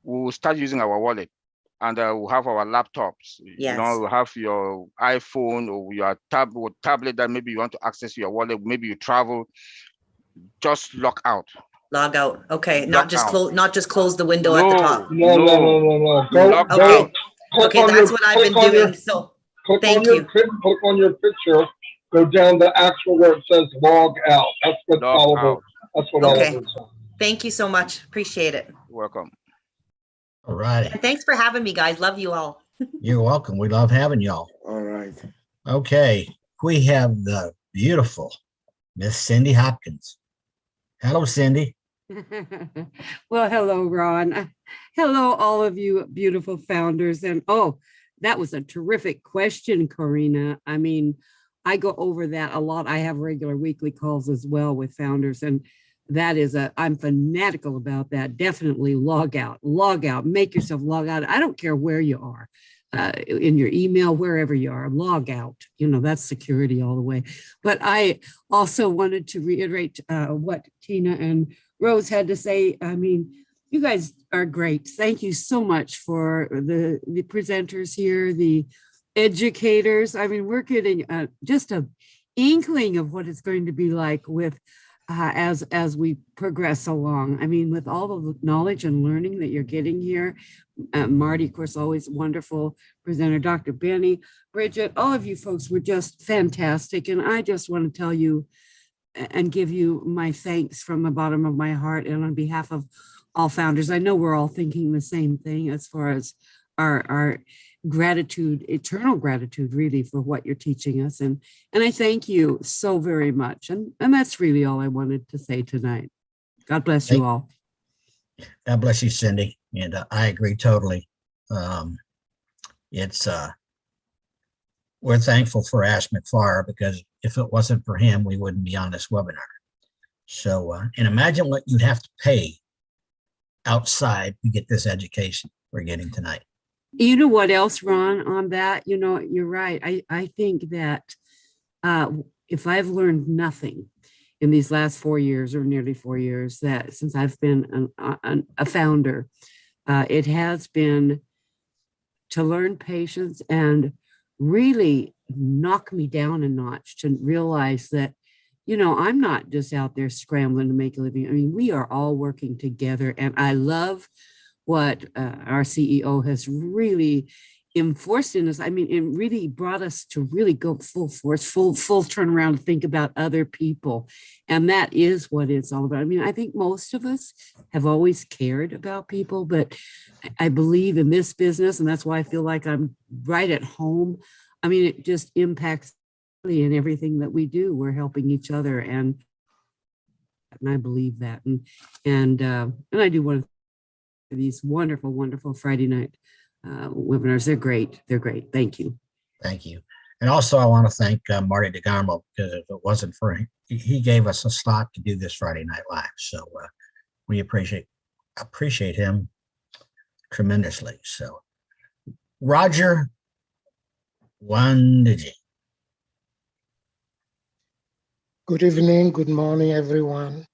we'll start using our wallet. And we'll have our laptops. Yes. You know, we'll have your iPhone or your tablet that maybe you want to access your wallet. Maybe you travel. Just log out. Log out. Okay. Log Not just out. close. Not just close the window at the top. No. Okay. Okay, that's what I've been doing. So thank you. Click on your picture. Go down the actual where it says log out. That's what Oliver. That's what Okay. Oliver said. Thank you so much. Appreciate it. Welcome. All right. And thanks for having me, guys. Love you all. You're welcome. We love having y'all. All right. Okay. We have the beautiful Miss Cindy Hopkins. Hello, Cindy. Well, hello, Ron. Hello, all of you beautiful founders. And oh, that was a terrific question, Karina. I mean, I go over that a lot. I have regular weekly calls as well with founders, and that is I'm fanatical about that. Definitely log out, make yourself log out. I don't care where you are, in your email, wherever you are, log out. You know, that's security all the way. But I also wanted to reiterate what Tina and Rose had to say. I mean, you guys are great. Thank you so much for the presenters here, the educators. I mean, we're getting just an inkling of what it's going to be like with as we progress along. I mean, with all of the knowledge and learning that you're getting here, Marty, of course, always wonderful presenter, Dr. Benny, Bridget, all of you folks were just fantastic. And I just want to tell you and give you my thanks from the bottom of my heart and on behalf of all founders. I know we're all thinking the same thing as far as our gratitude, eternal gratitude, really, for what you're teaching us. And I thank you so very much. And that's really all I wanted to say tonight. God bless you all. God bless you, Cindy. And I agree totally. We're thankful for Ash McFarr, because if it wasn't for him, we wouldn't be on this webinar. So, and imagine what you'd have to pay outside to get this education we're getting tonight. You know what else, Ron, on that? You know, you're right. I think that if I've learned nothing in these last 4 years, or nearly 4 years, that since I've been a founder, it has been to learn patience and really knock me down a notch to realize that, you know, I'm not just out there scrambling to make a living. I mean, we are all working together, and I love what our CEO has really enforced in us. I mean, it really brought us to really go full force, full turnaround, think about other people. And that is what it's all about. I mean, I think most of us have always cared about people, but I believe in this business, and that's why I feel like I'm right at home. I mean, it just impacts in everything that we do. We're helping each other, and I believe that. And I do want to these wonderful, wonderful Friday night webinars. They're great. They're great. Thank you. Thank you. And also I want to thank Marty Nakamo, because if it wasn't for him, he gave us a slot to do this Friday Night Live. So we appreciate him tremendously. So Roger Wandiji, Good evening, good morning, everyone.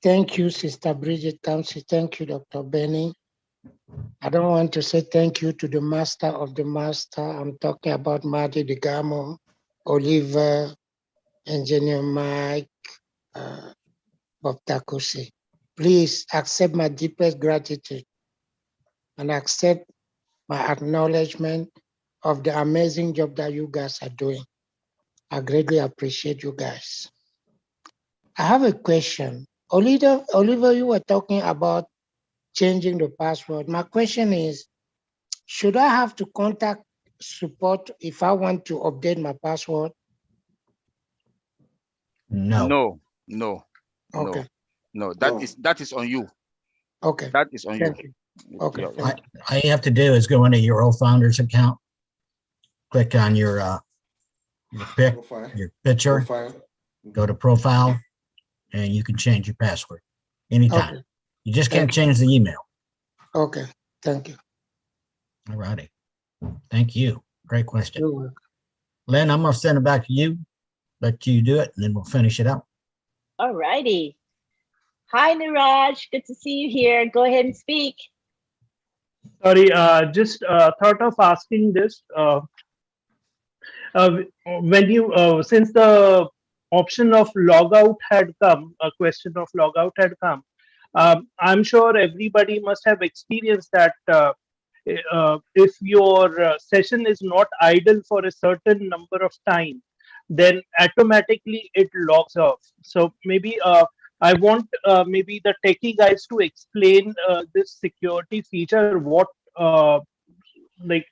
Thank you, Sister Bridget Kamsi. Thank you, Dr. Benny. I don't want to say thank you to the master of the master. I'm talking about Marty Nakamo, Oliver, Engineer Mike, Bob Takusi. Please accept my deepest gratitude and accept my acknowledgement of the amazing job that you guys are doing. I greatly appreciate you guys. I have a question. Oliver, you were talking about changing the password. My question is, should I have to contact support if I want to update my password? No. No. Okay. No. That is on you. Okay. That is on Thank you. you. Okay. Thank you. All you have to do is go into your OFounders account, click on your pic, Profile. your picture, Profile. go to profile, and you can change your password anytime. Okay. You just can't Thank you. change the email. Okay. Thank you. All righty. Thank you. Great question. You're welcome. Lynn, I'm going to send it back to you, let you do it, and then we'll finish it up. All righty. Hi, Niraj. Good to see you here. Go ahead and speak. Sorry, just thought of asking this. When you, since the option of logout had come, a question of logout had come, I'm sure everybody must have experienced that if your session is not idle for a certain number of time, then automatically it logs off. So maybe I want maybe the techie guys to explain this security feature, what like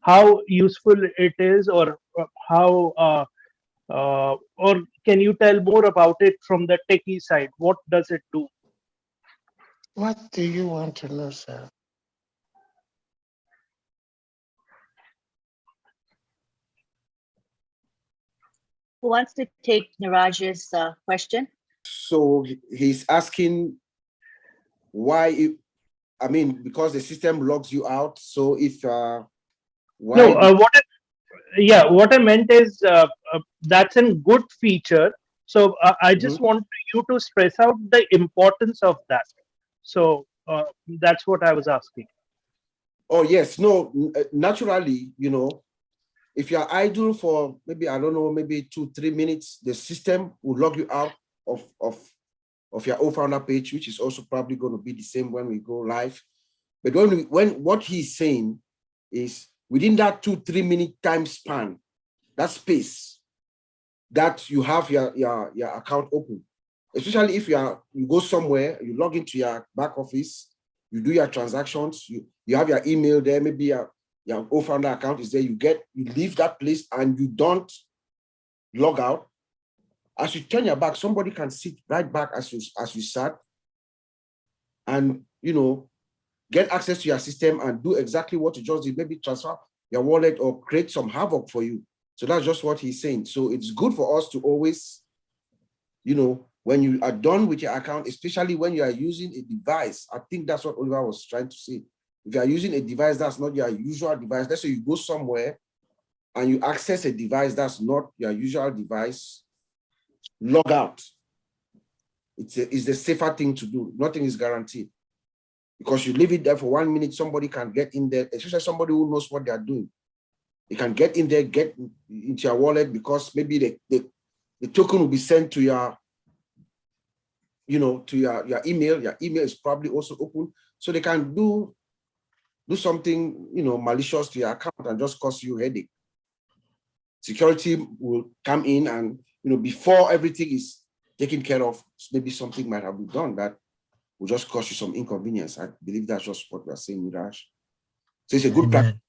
how useful it is, or how or can you tell more about it from the techie side? What does it do? What do you want to know, sir? Who wants to take Niraj's question? So he's asking why, I mean, because the system logs you out. So if, why? No, what I meant is that's a good feature. So I just want you to stress out the importance of that. So that's what I was asking. Oh, yes. No, naturally, you know, if you're idle for maybe, I don't know, maybe 2-3 minutes, the system will log you out of your OFounder page, which is also probably going to be the same when we go live. But when what he's saying is within that 2-3 minute time span, that space that you have your account open, especially if you go somewhere, you log into your back office, you do your transactions, you have your email there, maybe your OFounder account is there, you leave that place and you don't log out. As you turn your back, somebody can sit right back as you sat and, you know, get access to your system and do exactly what you just did, maybe transfer your wallet or create some havoc for you. So that's just what he's saying. So it's good for us to always, you know, when you are done with your account, especially when you are using a device, I think that's what Oliver was trying to say. If you are using a device that's not your usual device, let's say you go somewhere and you access a device that's not your usual device, log out. It's the safer thing to do. Nothing is guaranteed. Because you leave it there for 1 minute, somebody can get in there, especially somebody who knows what they are doing. They can get in there, get into your wallet, because maybe the token will be sent to your, you know, to your email. Your email is probably also open. So they can do something, you know, malicious to your account and just cause you a headache. Security will come in and, you know, before everything is taken care of, maybe something might have been done that will just cause you some inconvenience. I believe that's just what we are saying, Miraj. So it's a good practice.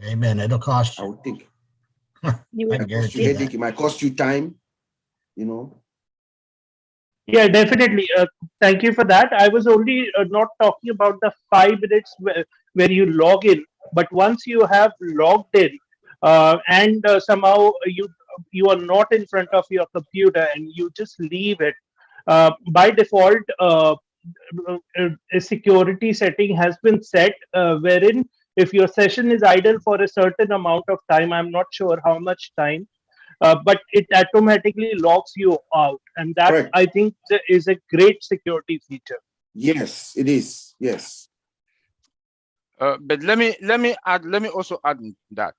Amen. It'll cost you. I would think. I It cost you headache. It might cost you time, you know. Yeah, definitely. Thank you for that. I was only not talking about the 5 minutes where you log in, but once you have logged in and somehow you are not in front of your computer and you just leave it, by default, a security setting has been set wherein if your session is idle for a certain amount of time, I'm not sure how much time, but it automatically logs you out, and that Correct. I think is a great security feature. Yes, it is. Yes. But let me also add that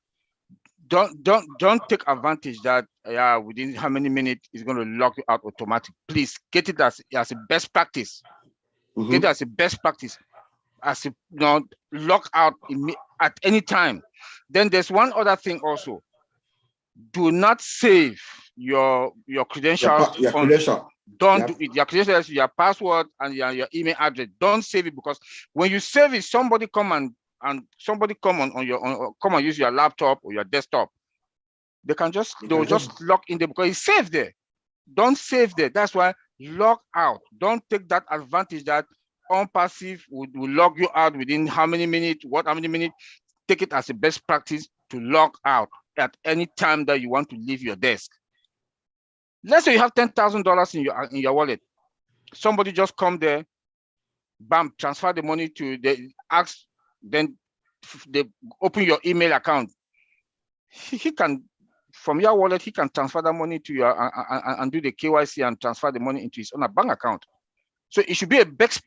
don't take advantage that within how many minutes it's going to lock you out automatically. Please get it as a best practice. Get it as a best practice, as a lock out at any time. Then there's one other thing also. Do not save your credentials. Your credential. Don't do it. Your credentials, your password, and your email address. Don't save it, because when you save it, somebody come and somebody come on your come and use your laptop or your desktop. They'll just log in there because it's saved there. Don't save there. That's why log out. Don't take that advantage that OnPassive will log you out within how many minutes, how many minutes. Take it as a best practice to log out at any time that you want to leave your desk. Let's say you have $10,000 in your wallet. Somebody just come there, bam, transfer the money to the ask, then they open your email account. He can, from your wallet, he can transfer that money to your and do the KYC and transfer the money into his own bank account. So it should be a best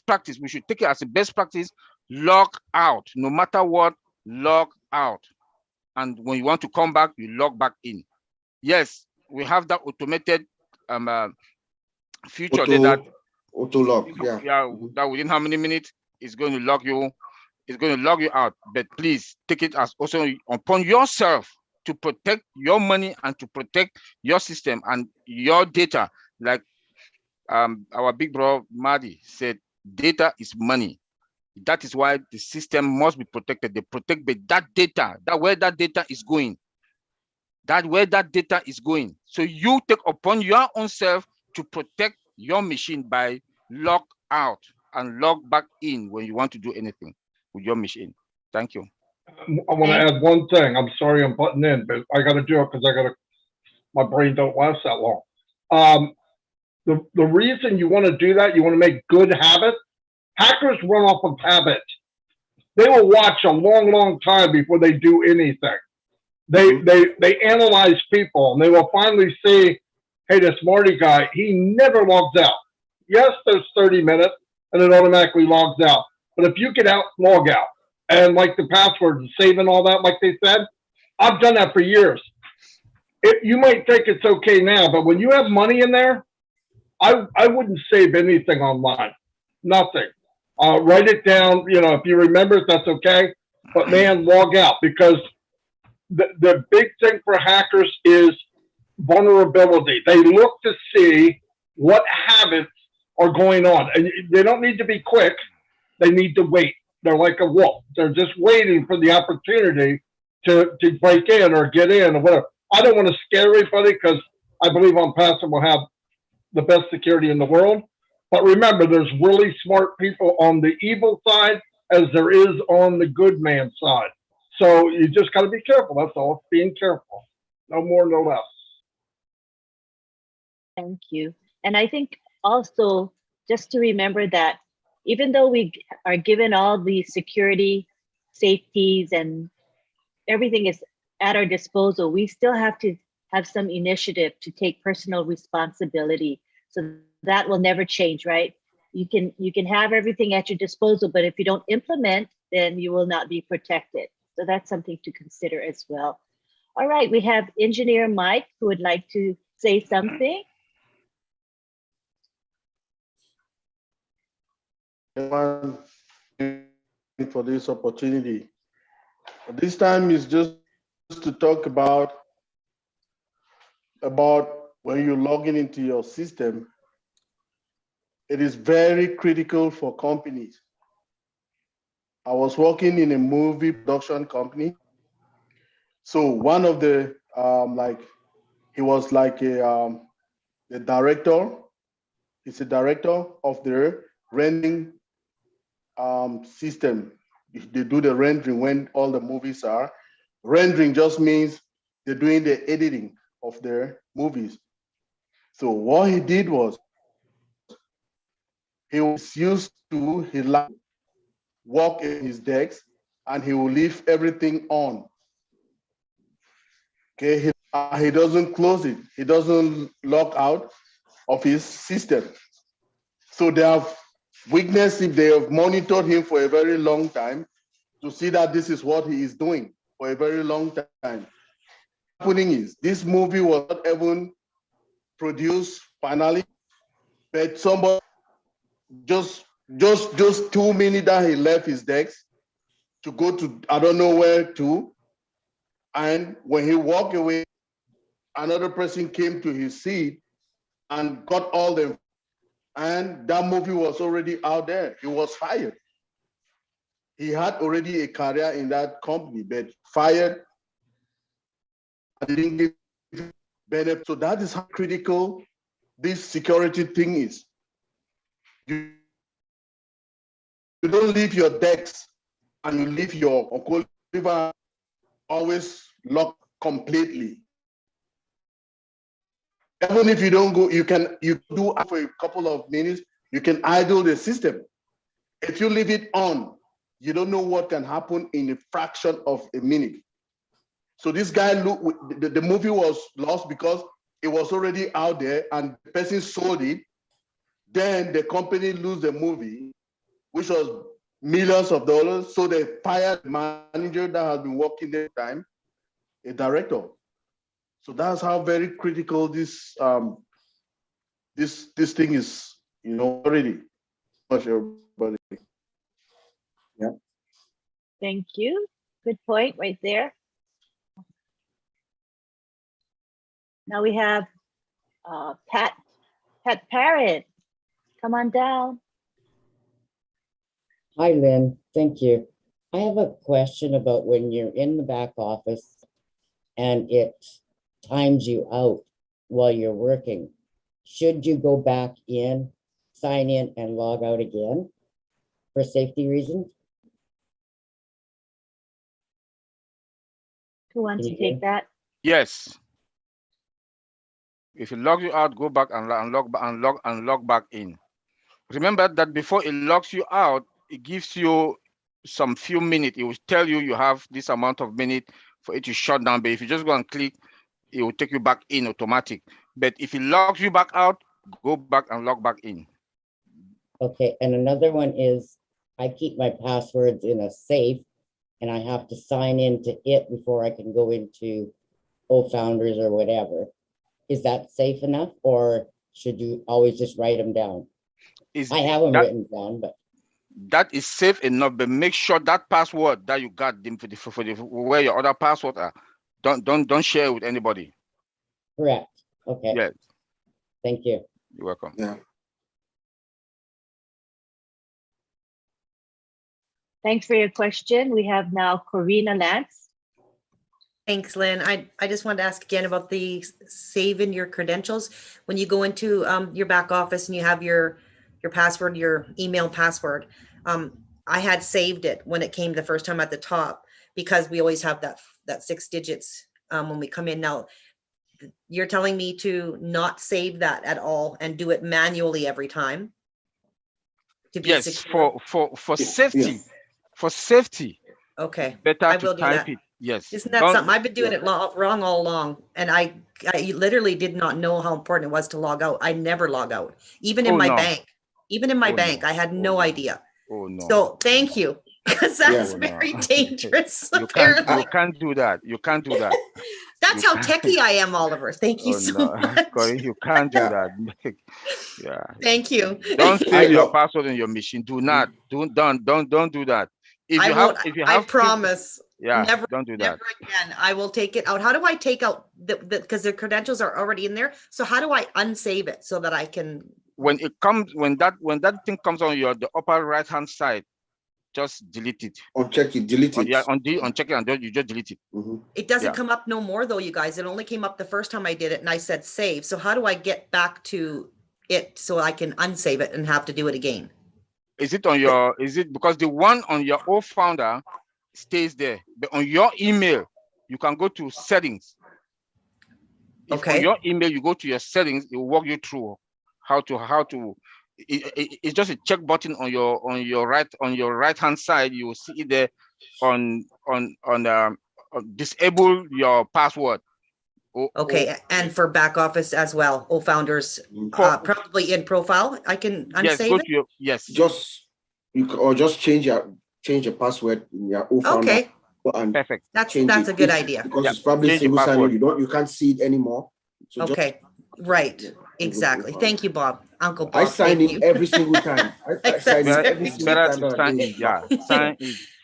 practice. We should take it as a best practice. Log out, no matter what. Log out, and when you want to come back, you log back in. Yes, we have that automated feature that auto log. Yeah. That within how many minutes it's going to log you. It's going to log you out. But please take it as also upon yourself to protect your money and to protect your system and your data. Like our big bro Madi said, data is money. That is why the system must be protected. They protect that data, where that data is going. Where that data is going. So you take upon your own self to protect your machine by log out and log back in when you want to do anything with your machine. Thank you. I want to add one thing. I'm sorry I'm butting in, but I got to do it because my brain don't last that long. The reason you want to do that, you want to make good habits. Hackers run off of habit. They will watch a long time before they do anything. They analyze people, and they will finally see, hey, this Marty guy, he never logs out. Yes, there's 30 minutes, and it automatically logs out. But if you get out, log out. And like the password, saving all that, like they said, I've done that for years. You might think it's okay now, but when you have money in there, I wouldn't save anything online. Nothing. Write it down. If you remember it, that's okay. But man, log out, because the big thing for hackers is vulnerability. They look to see what habits are going on, and they don't need to be quick. They need to wait. They're like a wolf. They're just waiting for the opportunity to break in or get in or whatever. I don't want to scare everybody, because I believe OnPassive will have the best security in the world. But remember, there's really smart people on the evil side as there is on the good man side. So you just got to be careful. That's all. Being careful. No more, no less. Thank you. And I think also just to remember that even though we are given all the security safeties and everything is at our disposal, we still have to have some initiative to take personal responsibility. So that will never change, right? You can have everything at your disposal, but if you don't implement, then you will not be protected. So that's something to consider as well. All right, we have Engineer Mike who would like to say something. For this opportunity. This time is just to talk about when you're logging into your system. It is very critical for companies. I was working in a movie production company. So one of the, he was like the director. He's a director of the rendering system. They do the rendering when all the movies are. Rendering just means they're doing the editing of their movies. So what he did was, he was used to, he liked walk in his decks and he will leave everything on. Okay, he doesn't close it. He doesn't log out of his system. So they have witnessed, if they have monitored him for a very long time, to see that this is what he is doing for a very long time. Happening is this movie was not even produced finally, but somebody just 2 minutes that he left his desk to go to I don't know where to, and when he walked away, another person came to his seat and got all them, and that movie was already out there. He was fired. He had already a career in that company, but fired. I didn't give benefit. So that is how critical this security thing is. You don't leave your desk and you leave your liver always locked completely. Even if you don't go, you do for a couple of minutes, you can idle the system. If you leave it on, you don't know what can happen in a fraction of a minute. So this guy, the movie was lost because it was already out there and the person sold it. Then the company lose the movie, which was millions of dollars. So they fired the manager that has been working there time, a director. So that's how very critical this this thing is, already. Much everybody. Yeah. Thank you. Good point right there. Now we have Pat Parrott. Come on down. Hi, Lynn. Thank you. I have a question about when you're in the back office and it times you out while you're working. Should you go back in, sign in, and log out again for safety reasons? Who wants to take that? Yes. If it logs you out, go back and log back in. Remember that before it logs you out, it gives you some few minutes. It will tell you you have this amount of minutes for it to shut down. But if you just go and click, it will take you back in automatic. But if it logs you back out, go back and log back in. Okay, and another one is I keep my passwords in a safe and I have to sign into it before I can go into Founders or whatever. Is that safe enough, or should you always just write them down? I have them written down, but that is safe enough. But make sure that password that you got for the where your other password are, don't share it with anybody. Correct. Okay. Yes. Thank you. You're welcome. Yeah. Thanks for your question. We have now Corina Lance. Thanks, Lynn. I just wanted to ask again about the saving your credentials. When you go into your back office and you have your password, your email password, I had saved it when it came the first time at the top because we always have that 6 digits when we come in. Now, you're telling me to not save that at all and do it manually every time? To be yes, secure? for safety. Yes. For safety. Okay. Better I to will do type that. it. Yes. Isn't that something? I've been doing it wrong all along. And I literally did not know how important it was to log out. I never log out. Even in my bank. Even in my bank, I had no idea. Oh no. So thank you. Because that's very dangerous. You can't do that. You can't do that. That's how techie I am, Oliver. Thank you so much. Corey, you can't do that. Yeah. Thank you. Don't save your password in your machine. Do not. Don't do that. If you have, I promise. Yeah, Never, don't do that. Never again. I will take it out. How do I take out because the credentials are already in there? So how do I unsave it so that I can? When that thing comes on the upper right hand side, just delete it. Uncheck it, delete it. Yeah, uncheck it and then you just delete it. It doesn't come up no more though, you guys. It only came up the first time I did it and I said save. So how do I get back to it so I can unsave it and have to do it again? Is it because the one on your old founder stays there, but on your email, you can go to settings. If on your email, you go to your settings, it will walk you through how to it's just a check button on your right hand side. You will see it there on disable your password. Okay, and for back office as well, founders, probably in profile, I can Yes, unsave go it? to your, yes. Just change your password in your founder. Okay. And perfect. That's a good idea. Because it's probably single sign-on. You can't see it anymore. So okay, right, exactly. Thank you, Bob. Uncle Bob. I sign thank in you. every single time. I sign in every It's single better time. to sign in, yeah.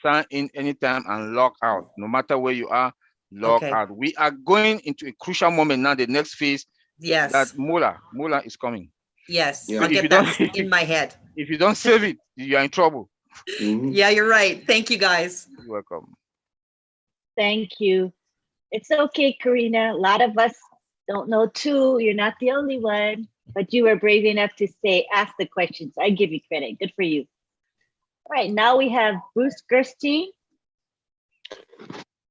Sign in anytime and log out. No matter where you are, log out. We are going into a crucial moment now, the next phase. Yes. That Mola is coming. Yes, So I'll get that in my head. If you don't save it, you are in trouble. Yeah, you're right. Thank you, guys. You're welcome. Thank you. It's okay, Karina. A lot of us don't know too. You're not the only one, but you were brave enough to ask the questions. I give you credit. Good for you. All right, now we have Bruce Gerstein.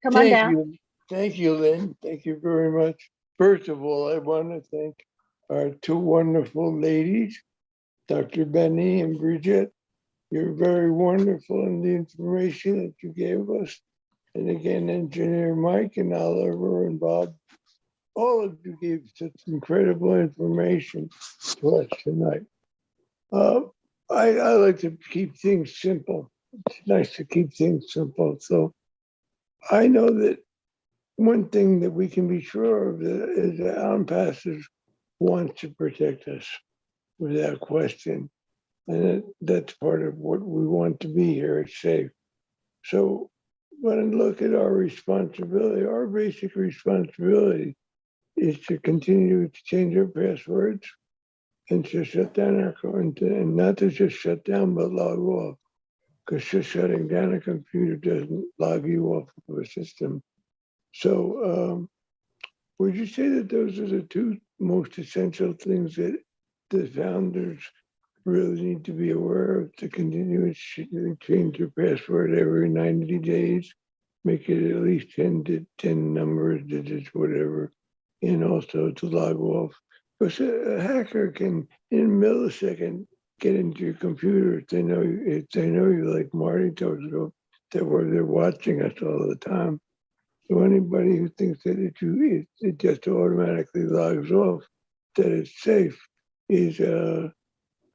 Come on down. Thank you, Lynn. Thank you very much. First of all, I want to thank our two wonderful ladies, Dr. Benny and Bridget. You're very wonderful in the information that you gave us. And again, Engineer Mike and Oliver and Bob, all of you gave such incredible information to us tonight. I like to keep things simple. It's nice to keep things simple. So I know that one thing that we can be sure of is that OnPassive wants to protect us without question. And that's part of what we want to be here at SAFE. So when I look at our responsibility, our basic responsibility is to continue to change our passwords and to shut down our account, and not to just shut down, but log off. Because just shutting down a computer doesn't log you off of a system. So would you say that those are the two most essential things that the founders really need to be aware of, to continue to change your password every 90 days, make it at least 10 numbers, digits, whatever, and also to log off? Because a hacker can, in a millisecond, get into your computer if they know you, like Marty told you, that they're watching us all the time. So anybody who thinks that it just automatically logs off, that it's safe, is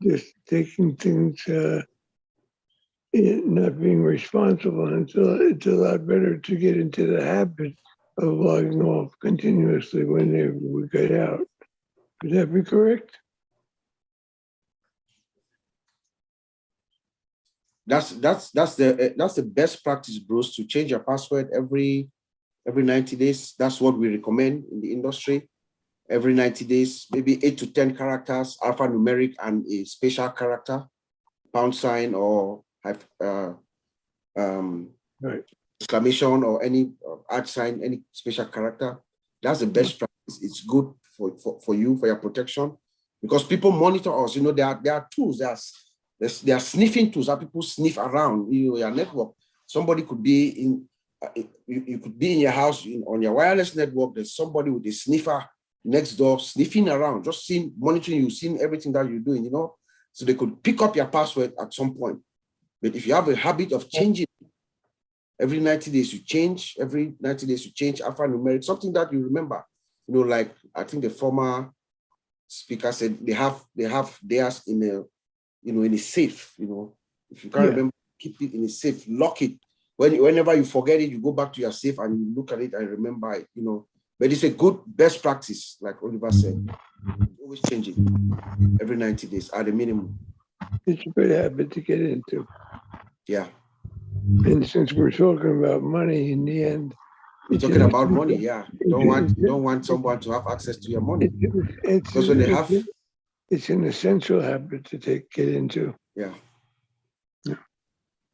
just taking things, not being responsible. And so it's a lot better to get into the habit of logging off continuously whenever we get out. Would that be correct? That's the best practice, Bruce, to change your password every 90 days. That's what we recommend in the industry. Every 90 days, maybe 8 to 10 characters, alphanumeric and a special character, £, or exclamation, or any @ any special character. That's the best practice. It's good for you, for your protection, because people monitor us. You know, there are tools. There are sniffing tools that people sniff around your network. Somebody could be in, you could be in your house on your wireless network. There's somebody with a sniffer next door sniffing around, just monitoring you, seeing everything that you're doing, so they could pick up your password at some point. But if you have a habit of changing every 90 days, you change alphanumeric, something that you remember, like I think the former speaker said, they have theirs in a safe. If you can't remember, keep it in a safe, lock it. Whenever you forget it, you go back to your safe and you look at it and remember it, But it's a good best practice, like Oliver said. Always change it every 90 days at a minimum. It's a good habit to get into. Yeah. And since we're talking about money in the end. We're talking about money, yeah. You don't want someone to have access to your money. Because when they have, it's an essential habit to get into. Yeah.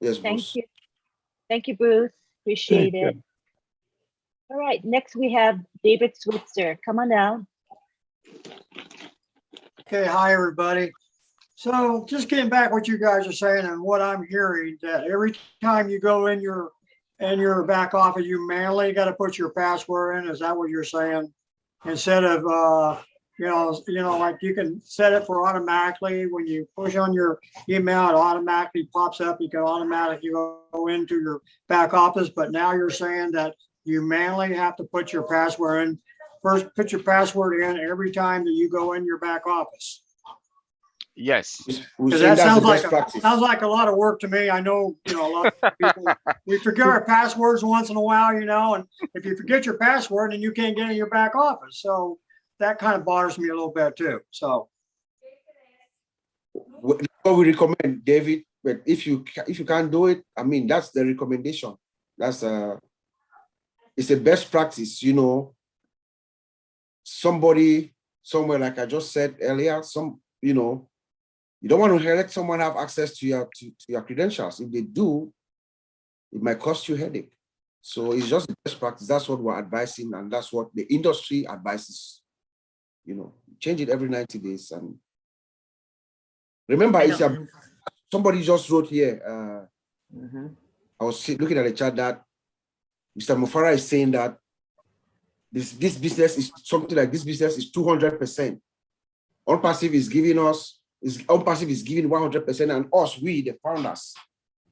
Yes, Bruce. Thank you, Bruce. Appreciate it. All right, next we have David Switzer. Come on down. Okay, hi everybody. So just getting back what you guys are saying and what I'm hearing, that every time you go in your back office, you manually got to put your password in. Is that what you're saying? Instead of like you can set it for automatically. When you push on your email, it automatically pops up. You can automatically go into your back office. But now you're saying that you manually have to put your password in first put your password in every time that you go in your back office? Yes. Because that sounds like a lot of work to me. I know, a lot of people, we forget our passwords once in a while, and if you forget your password, then you can't get in your back office. So that kind of bothers me a little bit too. So what we recommend, David, but if you can't do it, I mean, that's the recommendation. That's it's a best practice, somebody somewhere, like I just said earlier, you don't want to let someone have access to your credentials. If they do, it might cost you a headache. So it's just the best practice. That's what we're advising, and that's what the industry advises. Change it every 90 days. And remember, somebody just wrote here. I was looking at the chat that Mr. Mufara is saying that this business is something like this business is 200%. OnPassive is giving us. OnPassive is giving 100%, and us, we, the founders,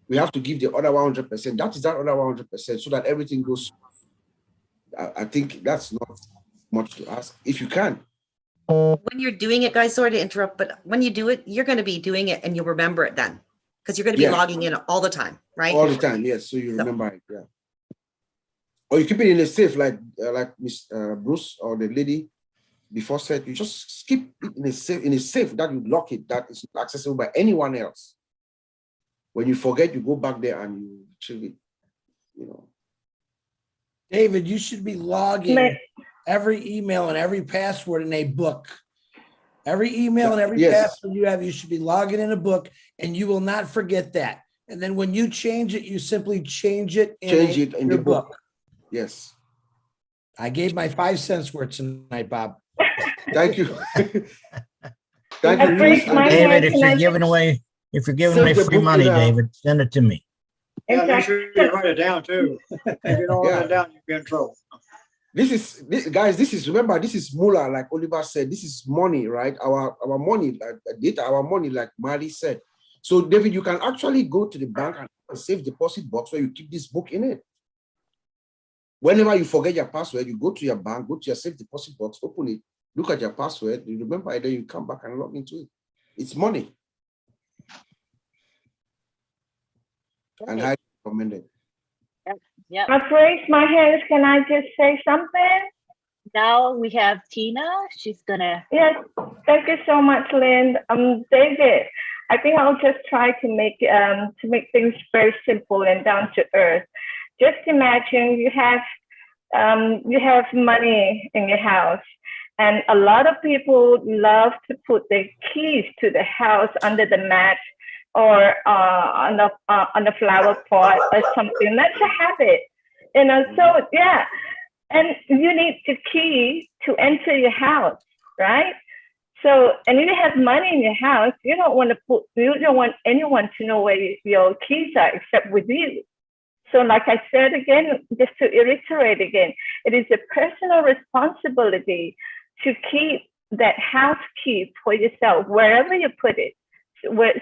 we have to give the other 100%. That is that other 100%, so that everything goes. I think that's not much to ask, if you can. When you're doing it, guys, sorry to interrupt, but when you do it, you're going to be doing it and you'll remember it then, because you're going to be logging in all the time, right? All the time, yes. So you remember it, yeah. Or you keep it in a safe, like Miss Bruce or the lady before said, you just keep it in a safe that you lock it, that is not accessible by anyone else. When you forget, you go back there and you retrieve it, David, you should be logging every email and every password in a book. Every email and every password you have, you should be logging in a book, and you will not forget that. And then when you change it, you simply change it in your book. Yes. I gave my 5 cents worth tonight, Bob. Thank you. Thank you, David. If you're giving away free money, David, send it to me. Yeah, make sure you write it down too. If you don't write it down, you'll be in trouble. Guys, this is moolah, like Oliver said. This is money, right? Our money, data, our money, like Mari said. So, David, you can actually go to the bank and a safe deposit box where you keep this book in it. Whenever you forget your password, you go to your bank, go to your safe deposit box, open it, look at your password, you remember it, then you come back and log into it. It's money. And highly recommended. Yeah. I've raised my hands. Can I just say something? Now we have Tina. She's gonna. Yes. Thank you so much, Lynn. David, I think I'll just try to make things very simple and down to earth. Just imagine you have money in your house, and a lot of people love to put their keys to the house under the mat or on a flower pot or something. That's a habit, So yeah, and you need the key to enter your house, right? So, and if you have money in your house, you don't want anyone to know where your keys are except with you. So like I said again, just to reiterate again, it is a personal responsibility to keep that house key for yourself, wherever you put it,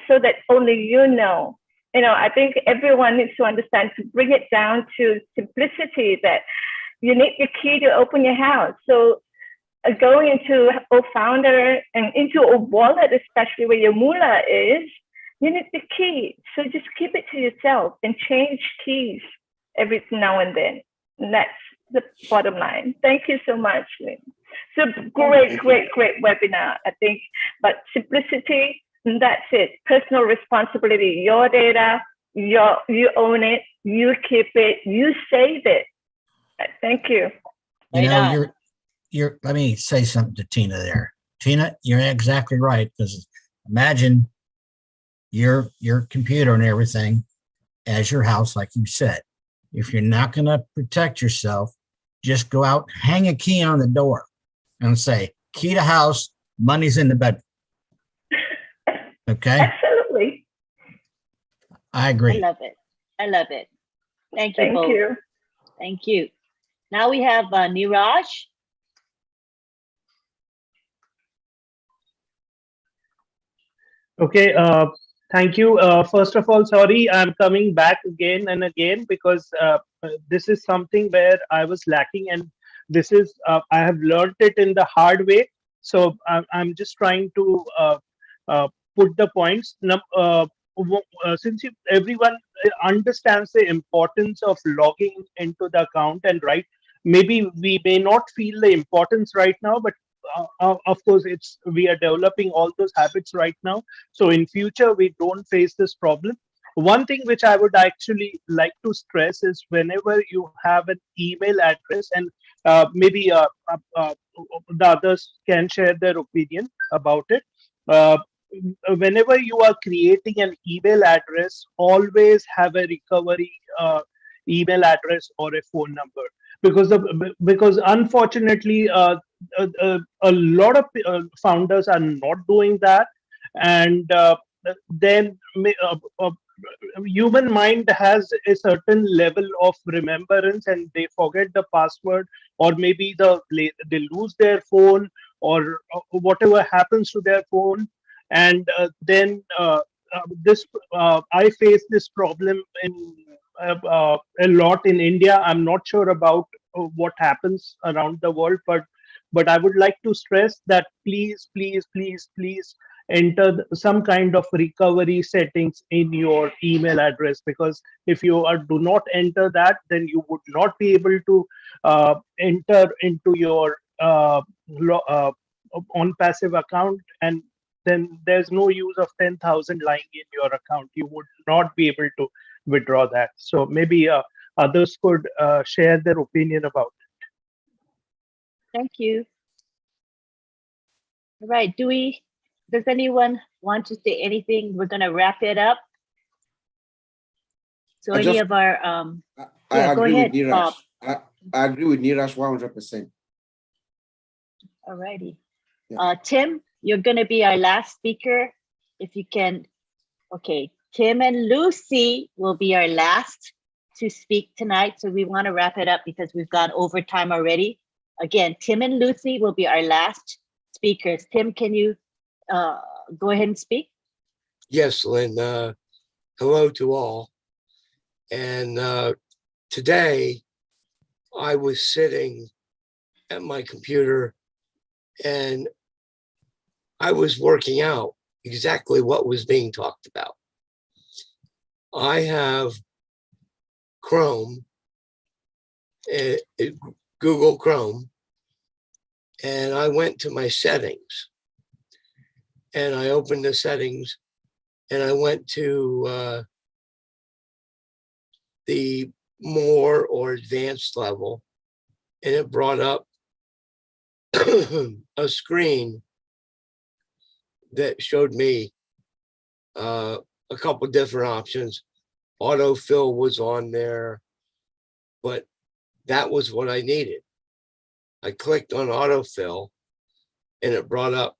so that only you know. I think everyone needs to understand, to bring it down to simplicity, that you need the key to open your house. So going into OFounder and into a wallet, especially where your moolah is, you need the key. So just keep it to yourself and change keys every now and then. And that's the bottom line. Thank you so much, Lynn. So great webinar, I think. But simplicity, and that's it. Personal responsibility. Your data, you own it, you keep it, you save it. Thank you. You're let me say something to Tina there. Tina, you're exactly right, because imagine your computer and everything as your house, like you said. If you're not going to protect yourself, just go out, hang a key on the door and say, key to house, money's in the bedroom. Okay? Absolutely. I agree. I love it. Thank you both. Thank you. Thank you. Now we have Niraj. Okay, thank you. First of all, sorry, I'm coming back again and again because this is something where I was lacking, and This is, I have learned it in the hard way. So I'm just trying to put the points. Since everyone understands the importance of logging into the account, and right, maybe we may not feel the importance right now, but of course, we are developing all those habits right now. So in future, we don't face this problem. One thing which I would actually like to stress is whenever you have an email address, and maybe the others can share their opinion about it. Whenever you are creating an email address, always have a recovery email address or a phone number, because unfortunately a lot of founders are not doing that, and then human mind has a certain level of remembrance and they forget the password, or maybe they lose their phone, or whatever happens to their phone, and then this I face this problem in a lot in India. I'm not sure about what happens around the world, but I would like to stress that please enter some kind of recovery settings in your email address, because if you do not enter that, then you would not be able to enter into your OnPassive account, and then there's no use of 10,000 lying in your account. You would not be able to withdraw that. So maybe others could share their opinion about it. Thank you. All right, does anyone want to say anything? We're gonna wrap it up. So any of our, I go agree ahead, with Niraj. Bob. I agree with Niraj 100%. All righty. Yeah. Tim, you're gonna be our last speaker. If you can, okay. Tim and Lucy will be our last to speak tonight. So we wanna wrap it up because we've gone over time already. Again, Tim and Lucy will be our last speakers. Tim, can you go ahead and speak? Yes, Lynn. Hello to all. And today I was sitting at my computer and I was working out exactly what was being talked about. I have Chrome, Google Chrome, and I went to my settings and I opened the settings and I went to the more or advanced level, and it brought up a screen that showed me a couple different options. Autofill was on there, but that was what I needed. I clicked on autofill and it brought up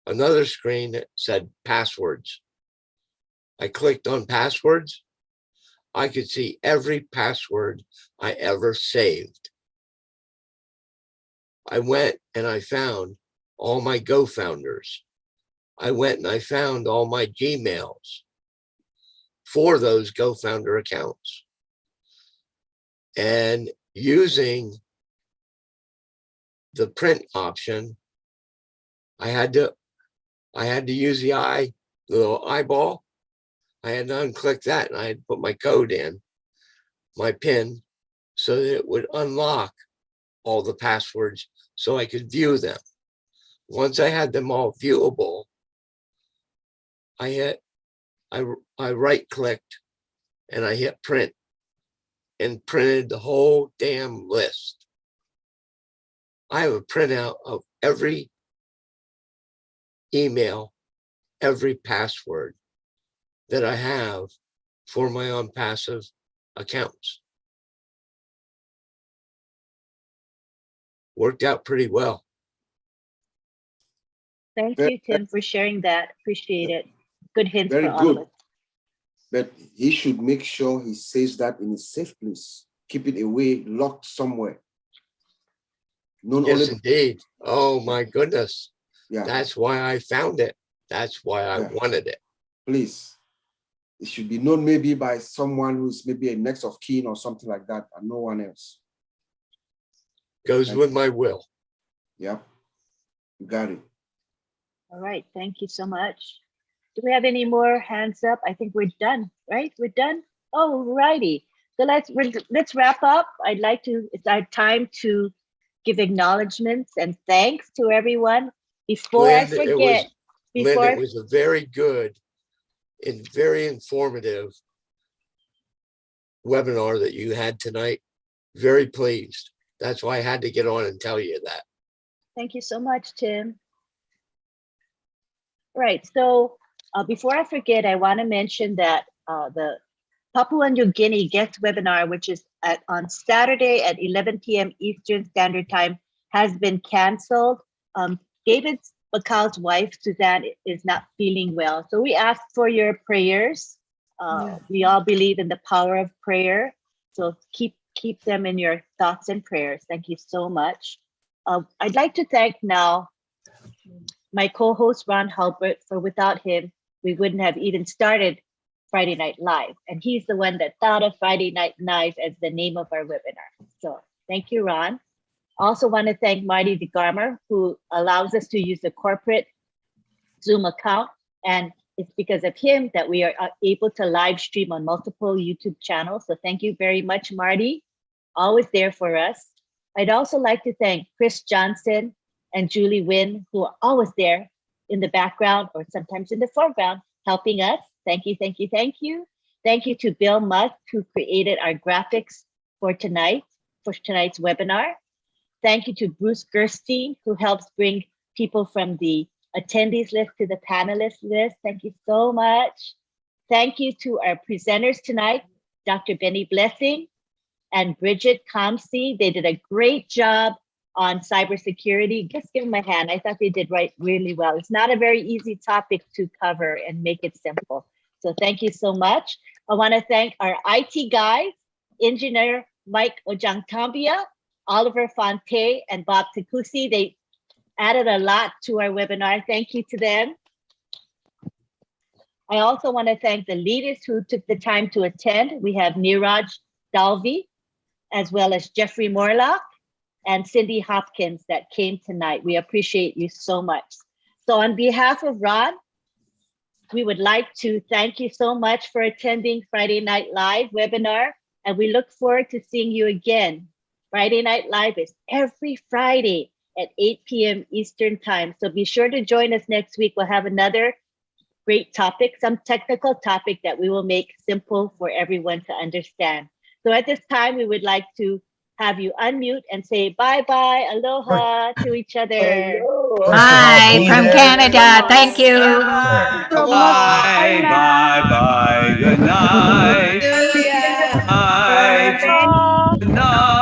another screen that said passwords. I clicked on passwords. I could see every password I ever saved. I went and I found all my Go founders. I went and I found all my Gmails for those Go founder accounts. And using the print option, I had to use the little eyeball. I had to unclick that and I had to put my code in, my PIN, so that it would unlock all the passwords so I could view them. Once I had them all viewable, I right clicked and I hit print and printed the whole damn list. I have a printout of every email, every password that I have for my OnPassive accounts. Worked out pretty well. Thank you, Tim, for sharing that. Appreciate it. Good hints Very for all of good. us. But he should make sure he saves that in a safe place. Keep it away, locked somewhere. Yes, indeed. Oh my goodness. Yeah. That's why I found it. That's why I wanted it. Please. It should be known maybe by someone who's maybe a next of kin or something like that, and no one else. Goes with my will. Yep. You got it. All right, thank you so much. Do we have any more hands up? I think we're done, right? We're done? Oh, righty. So let's wrap up. It's our time to give acknowledgements and thanks to everyone. Before I forget, Lynn, it was a very good and very informative webinar that you had tonight. Very pleased. That's why I had to get on and tell you that. Thank you so much, Tim. Right, so before I forget, I want to mention that the Papua New Guinea guest webinar, which is on Saturday at 11 p.m. Eastern Standard Time, has been canceled. David Bacal's wife, Suzanne, is not feeling well. So we ask for your prayers. We all believe in the power of prayer. So keep them in your thoughts and prayers. Thank you so much. I'd like to thank now my co-host, Ron Hulbert, for without him, we wouldn't have even started Friday Night Live. And he's the one that thought of Friday Night Live as the name of our webinar. So thank you, Ron. Also want to thank Marty DeGarmer, who allows us to use the corporate Zoom account. And it's because of him that we are able to live stream on multiple YouTube channels. So thank you very much, Marty. Always there for us. I'd also like to thank Chris Johnson and Julie Wynn, who are always there in the background or sometimes in the foreground, helping us. Thank you, thank you, thank you. Thank you to Bill Musk, who created our graphics for tonight's webinar. Thank you to Bruce Gerstein, who helps bring people from the attendees list to the panelist list. Thank you so much. Thank you to our presenters tonight, Dr. Benny Blessing and Bridget Comsey. They did a great job on cybersecurity. Just give them a hand. I thought they did really well. It's not a very easy topic to cover and make it simple. So thank you so much. I want to thank our IT guys, Engineer Mike Ojangtambia, Oliver Fonte, and Bob Takusi. They added a lot to our webinar. Thank you to them. I also want to thank the leaders who took the time to attend. We have Niraj Dalvi, as well as Jeffrey Morlock and Cindy Hopkins that came tonight. We appreciate you so much. So on behalf of Ron, we would like to thank you so much for attending Friday Night Live webinar, and we look forward to seeing you again. Friday Night Live is every Friday at 8 p.m. Eastern Time. So be sure to join us next week. We'll have another great topic, some technical topic that we will make simple for everyone to understand. So at this time, we would like to have you unmute and say bye-bye, aloha to each other. Bye from Canada. Thank you. Bye, bye, good night. Bye, good night.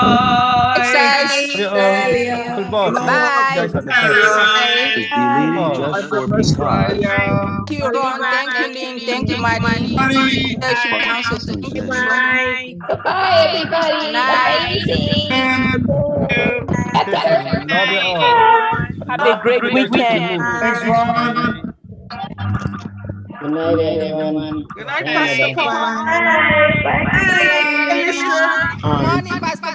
Bye. Just for because. Thank you, Ron. Thank you, Lynn. Thank you, Marty. Leadership Council. Thank you. Bye. Bye, everybody. Love you all. Have a great weekend. Thanks, Ron. Good night, everyone. Good night, Pastor Paul. Bye. Good morning, Pastor